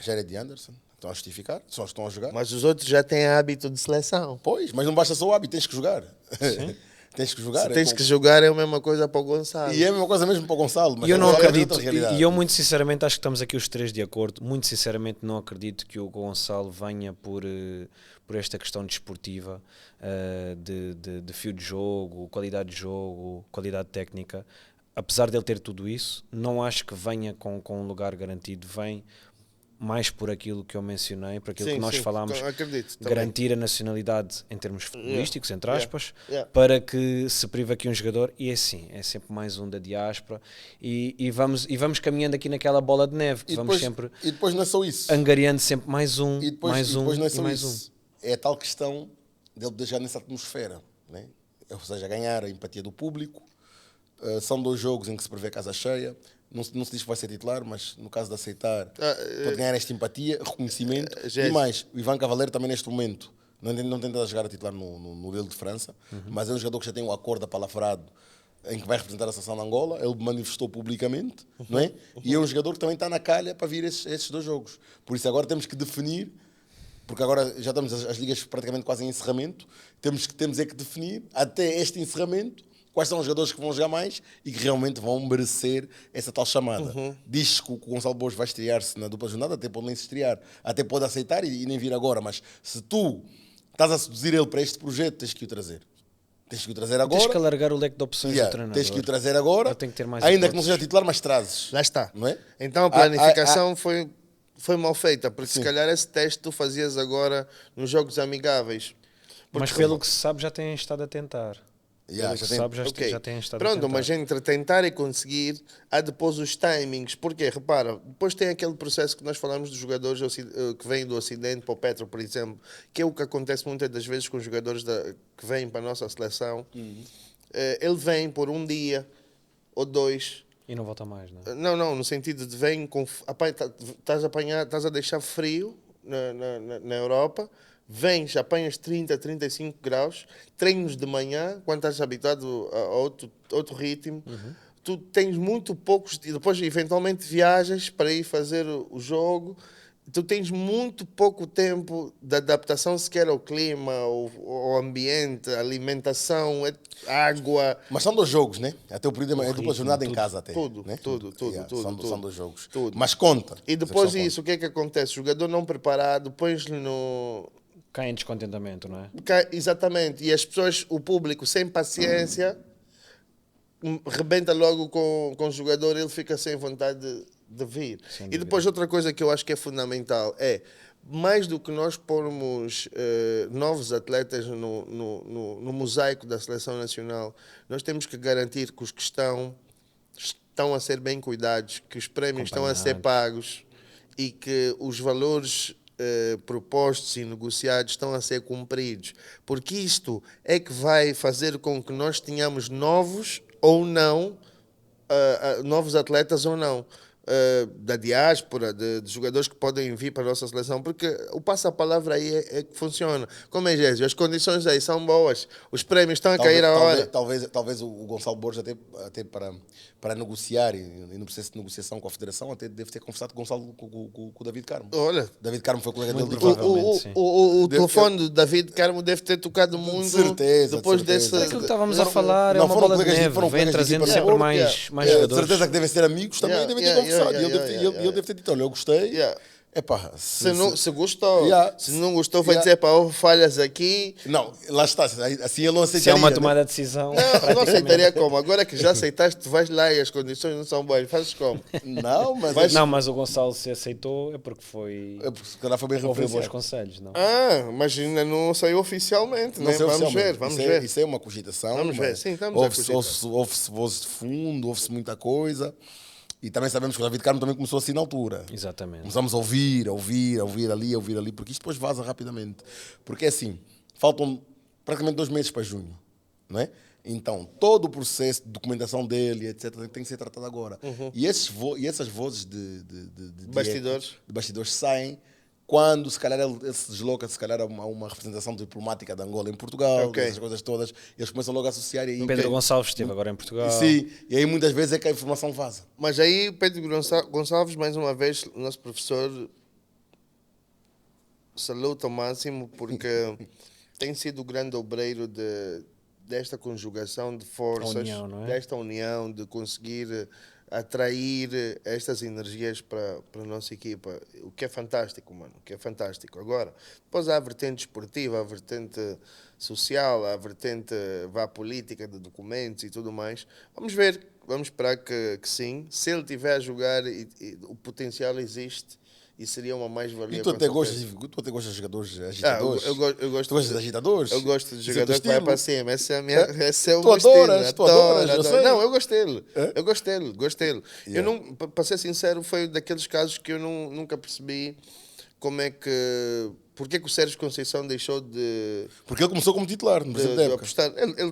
Jared e Anderson. Estão a justificar, só estão a jogar. Mas os outros já têm hábito de seleção. Pois, mas não basta só o hábito, tens que jogar. Tens que jogar. Se tens que jogar é a mesma coisa para o Gonçalo. E é a mesma coisa mesmo para o Gonçalo. Mas E eu não agora é acredito, outra realidade. e eu muito sinceramente acho que estamos aqui os três de acordo, muito sinceramente não acredito que o Gonçalo venha por esta questão desportiva, de fio de jogo, qualidade técnica. Apesar dele ter tudo isso, não acho que venha com um lugar garantido, vem mais por aquilo que eu mencionei, por aquilo que nós falámos, acredito, também. garantir a nacionalidade em termos futebolísticos, entre aspas, Yeah. para que se prive aqui um jogador, e é assim, é sempre mais um da diáspora, e vamos caminhando aqui naquela bola de neve, que vamos sempre E depois não é só isso. angariando sempre mais um, E depois, mais e um depois não é e só mais isso. É a tal questão dele deixar nessa atmosfera. Né? Ou seja, ganhar a empatia do público. São 2 jogos em que se prevê casa cheia. Não se diz que vai ser titular, mas no caso de aceitar, pode ganhar esta empatia, reconhecimento. E mais, o Ivan Cavaleiro também neste momento não tenta jogar a titular no Lille de França, mas é um jogador que já tem um acordo apalavrado em que vai representar a seleção de Angola. Ele manifestou publicamente, não é? E é um jogador que também está na calha para vir esses 2 jogos. Por isso agora temos que definir, porque agora já estamos as ligas praticamente quase em encerramento, temos é que definir até este encerramento quais são os jogadores que vão jogar mais e que realmente vão merecer essa tal chamada. Diz-se que o Gonçalo Borges vai estrear-se na dupla jornada, até pode nem se estrear, até pode aceitar e nem vir agora, mas se tu estás a seduzir ele para este projeto, tens que o trazer. Tens que o trazer agora. Tens que alargar o leque de opções do treinador. Tens que o trazer agora, Ele tem que ter mais ainda hipóteses. que não seja titular, mas trazes. Lá está. Não é? Então a planificação foi mal feita, porque se calhar esse teste tu fazias agora nos jogos amigáveis. Mas pelo que se sabe já têm estado a tentar. Yeah, Pelo que já se tem- sabe Ok. já têm estado a Pronto, tentar. mas entre tentar e conseguir, há depois os timings. Porque, repara, depois tem aquele processo que nós falamos dos jogadores que vêm do Ocidente para o Petro, por exemplo, que é o que acontece muitas das vezes com os jogadores que vêm para a nossa seleção. Ele vem por um dia ou 2. E não volta mais, não é? Não, no sentido de vem com. Estás a deixar frio na Europa, vens, apanhas 30, 35 graus, treinos de manhã, quando estás habituado a outro ritmo, tu tens muito poucos dias, depois eventualmente viajas para ir fazer o jogo, tu tens muito pouco tempo de adaptação sequer ao clima, ao ambiente, alimentação, água. Mas são 2 jogos, né? Até o período é dupla ritmo, jornada em casa até. Tudo, né? tudo. São 2 jogos. Tudo. Mas conta. E Essa depois questão disso, o que é que acontece? O jogador não preparado, pões-lhe no... Cai em descontentamento, não é? Exatamente. E as pessoas, o público, sem paciência, rebenta logo com o jogador, ele fica sem vontade de vir. Sem E dúvida. depois outra coisa que eu acho que é fundamental é, mais do que nós pormos novos atletas no mosaico da seleção nacional, nós temos que garantir que os que estão a ser bem cuidados, que os prémios estão a ser pagos e que os valores propostos e negociados estão a ser cumpridos. Porque isto é que vai fazer com que nós tenhamos novos ou não, novos atletas ou não. Da diáspora, de jogadores que podem vir para a nossa seleção, porque o passa-palavra aí é que funciona. Como é, Gésio? As condições aí são boas, os prémios estão a cair a hora. Talvez o Gonçalo Borges até para negociar e no processo de negociação com a Federação até deve ter conversado com o David Carmo. Olha, David Carmo foi colega dele de provavelmente, sim. o telefone do David Carmo deve ter tocado muito certeza, depois de certeza. desse. É aquilo que estávamos a falar, é não uma foram bola de colegas de- neve, foram vem colegas de trazendo equipa, sempre não, mais De jogadores. certeza que devem ser amigos também Yeah, devem ter yeah, conversado. yeah, E ele yeah, deve ter dito: olha, eu gostei. Yeah. Epá, Se gostou, Yeah. se não gostou, vai Yeah. dizer, pá, houve falhas aqui. Não, lá está. Assim ele não aceitaria. Se é uma né? tomada de decisão, Não praticamente. aceitaria como? Agora que já aceitaste, tu vais lá e as condições não são boas, fazes como? Não, mas Não, mas o Gonçalo se aceitou é porque se calhar foi bem ouviu bons referenciado. conselhos, não? Mas ainda não saiu oficialmente, Não né? sei Vamos oficialmente. ver, vamos Isso ver. Isso é uma cogitação. Vamos ver, mas sim, estamos a cogitar. ouve-se vozes de fundo, ouve-se muita coisa. E também sabemos que o David Carmo também começou assim na altura. Exatamente. Começamos a ouvir ali, porque isto depois vaza rapidamente. Porque é assim, faltam praticamente 2 meses para junho, não é? Então, todo o processo de documentação dele, etc., tem que ser tratado agora. E essas vozes de Bastidores. de bastidores saem quando, se calhar, ele se desloca, se calhar, a uma representação diplomática de Angola em Portugal, Ok. essas coisas todas, eles começam logo a associar. E aí, Pedro Gonçalves esteve agora em Portugal. Sim, e aí muitas vezes é que a informação vaza. Mas aí, Pedro Gonçalves, mais uma vez, nosso professor, saluto ao máximo, porque tem sido o grande obreiro desta conjugação de forças, união, não é? desta união, de conseguir atrair estas energias para a nossa equipa, o que é fantástico, mano, o que é fantástico. Agora, depois há a vertente esportiva, a vertente social, a vertente política de documentos e tudo mais. Vamos ver, vamos esperar que sim. Se ele estiver a jogar, o potencial existe. E seria uma mais-valia. E tu até gostas de jogadores agitadores? Eu gosto tu gostas de agitadores? Eu gosto de Isso é jogador que vai para cima. Esse é o Tu meu adoras, estilo. tu adoras, eu Adoro. sei. Não, eu gosto dele. É? Eu gosto dele. Yeah. Eu não, para ser sincero, foi daqueles casos que eu nunca percebi como é que... Porque que o Sérgio Conceição deixou de... Porque ele começou como titular no presente de época. apostar. Ele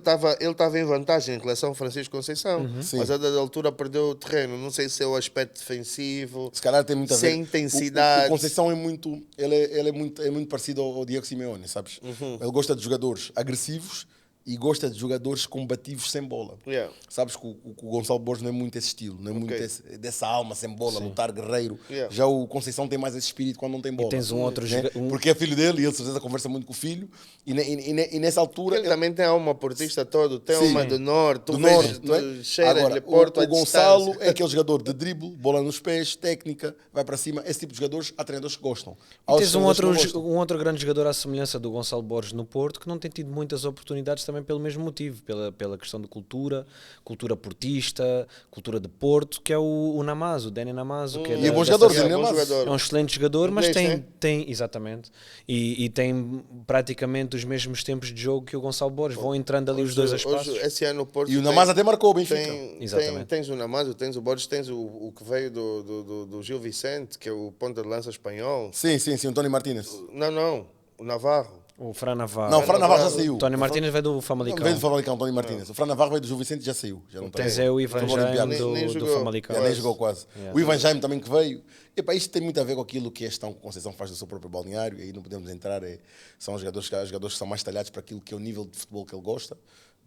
estava em vantagem em relação ao Francisco Conceição, Sim. mas a dada altura perdeu o terreno. Não sei se é o aspecto defensivo, Se calhar tem muito a ver. sem intensidade. O Conceição é muito, ele é muito parecido ao Diego Simeone, sabes? Ele gosta de jogadores agressivos e gosta de jogadores combativos sem bola. Yeah. Sabes que o Gonçalo Borges não é muito esse estilo, não é muito dessa alma sem bola, lutar guerreiro. Yeah. Já o Conceição tem mais esse espírito quando não tem bola. tens um outro né? Porque é filho dele e ele, certeza, conversa muito com o filho. E nessa altura. Ele também tem uma portista todo, tem Sim. uma do norte, tu do vês, norte, não é? tu cheiras Agora, de Porto o à Gonçalo distância. é aquele jogador de drible, bola nos pés, técnica, vai para cima. Esse tipo de jogadores, há treinadores que gostam. Há E tens outros um treinadores que não gostam. outro grande jogador à semelhança do Gonçalo Borges no Porto, que não tem tido muitas oportunidades também pelo mesmo motivo, pela questão de cultura portista, cultura de Porto, que é o Namazo, o Dani Namazo. Que E é bom jogador, É Dani bom Namazo. jogador. É um excelente jogador, mas Inglês, né? tem exatamente, e tem praticamente os mesmos tempos de jogo que o Gonçalo Borges, vão entrando ali os dois a espaços. Hoje, esse ano o Porto E o Namaz até marcou o Benfica. Exatamente. Tens o Namazo, tens o Borges, tens o que veio do Gil Vicente, que é o ponta de lança espanhol. Sim, o Tony Martínez. Não, o Navarro. O Fran Navarro. Não, o Fran Navarro já saiu. Tony Martínez veio do Famalicão. Veio do Famalicão, Tony Martínez. O Fran Navarro veio do Gil Vicente e já saiu. Já não Tens tem. é o Ivan Futebol Jaime olímpico. Nem do jogou. Famalicão. Já nem jogou quase. Yeah. O Ivan Jaime também que veio. Epá, isto tem muito a ver com aquilo que a gestão que o Conceição faz do seu próprio balneário, e aí não podemos entrar. São jogadores que são mais talhados para aquilo que é o nível de futebol que ele gosta.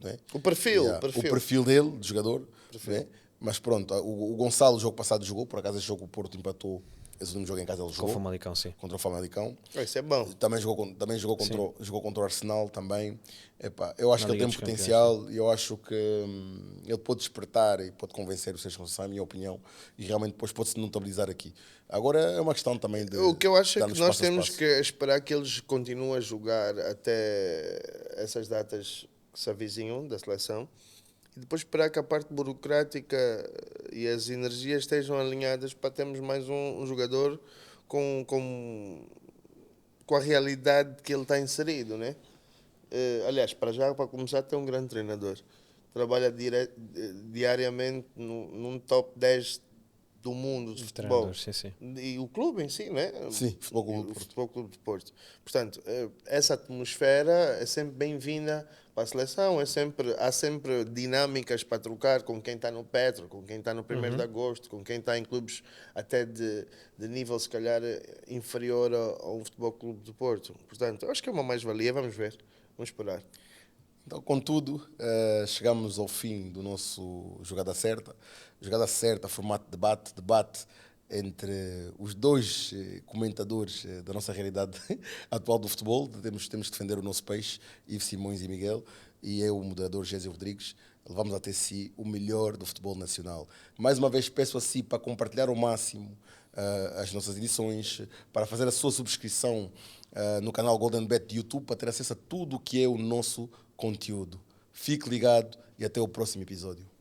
Não é? O perfil. Yeah. O perfil dele, de jogador. Não é? Mas pronto, o Gonçalo, o jogo passado, jogou. Por acaso, esse jogo o Porto empatou. Esse último jogo em casa ele Com o jogou. Famalicão, sim. Contra o Famalicão. Isso é bom. Também jogou contra o Arsenal também. Epá, eu acho Na que ele Liga tem um dos potencial e eu acho que ele pode despertar e pode convencer o Sérgio Conceição, na minha opinião, e realmente depois pode-se notabilizar aqui. Agora é uma questão também de... O que eu acho é dar-nos que nós passo a temos passo. que esperar que eles continuem a jogar até essas datas que se avizinham da seleção e depois esperar que a parte burocrática e as energias estejam alinhadas para termos mais um jogador com a realidade que ele está inserido, né? Aliás, para começar, tem um grande treinador. Trabalha diariamente num top 10 do mundo de futebol. Treinadores, sim. E o clube em si, né? Sim, Futebol Clube do o Porto. Futebol Clube de Porto. Portanto, essa atmosfera é sempre bem-vinda para a seleção. Há sempre dinâmicas para trocar com quem está no Petro, com quem está no 1º de agosto, com quem está em clubes até de nível, se calhar, inferior a um Futebol Clube do Porto. Portanto, acho que é uma mais-valia. Vamos ver. Vamos esperar. Então, contudo, chegamos ao fim do nosso Jogada Certa. Jogada Certa, formato de debate entre os dois comentadores da nossa realidade atual do futebol. Temos que defender o nosso peixe, Ivo Simões e Miguel, e eu, o moderador Gésio Rodrigues. Levamos até si o melhor do futebol nacional. Mais uma vez, peço a si para compartilhar ao máximo as nossas edições, para fazer a sua subscrição no canal Golden Bet de YouTube, para ter acesso a tudo o que é o nosso conteúdo. Fique ligado e até o próximo episódio.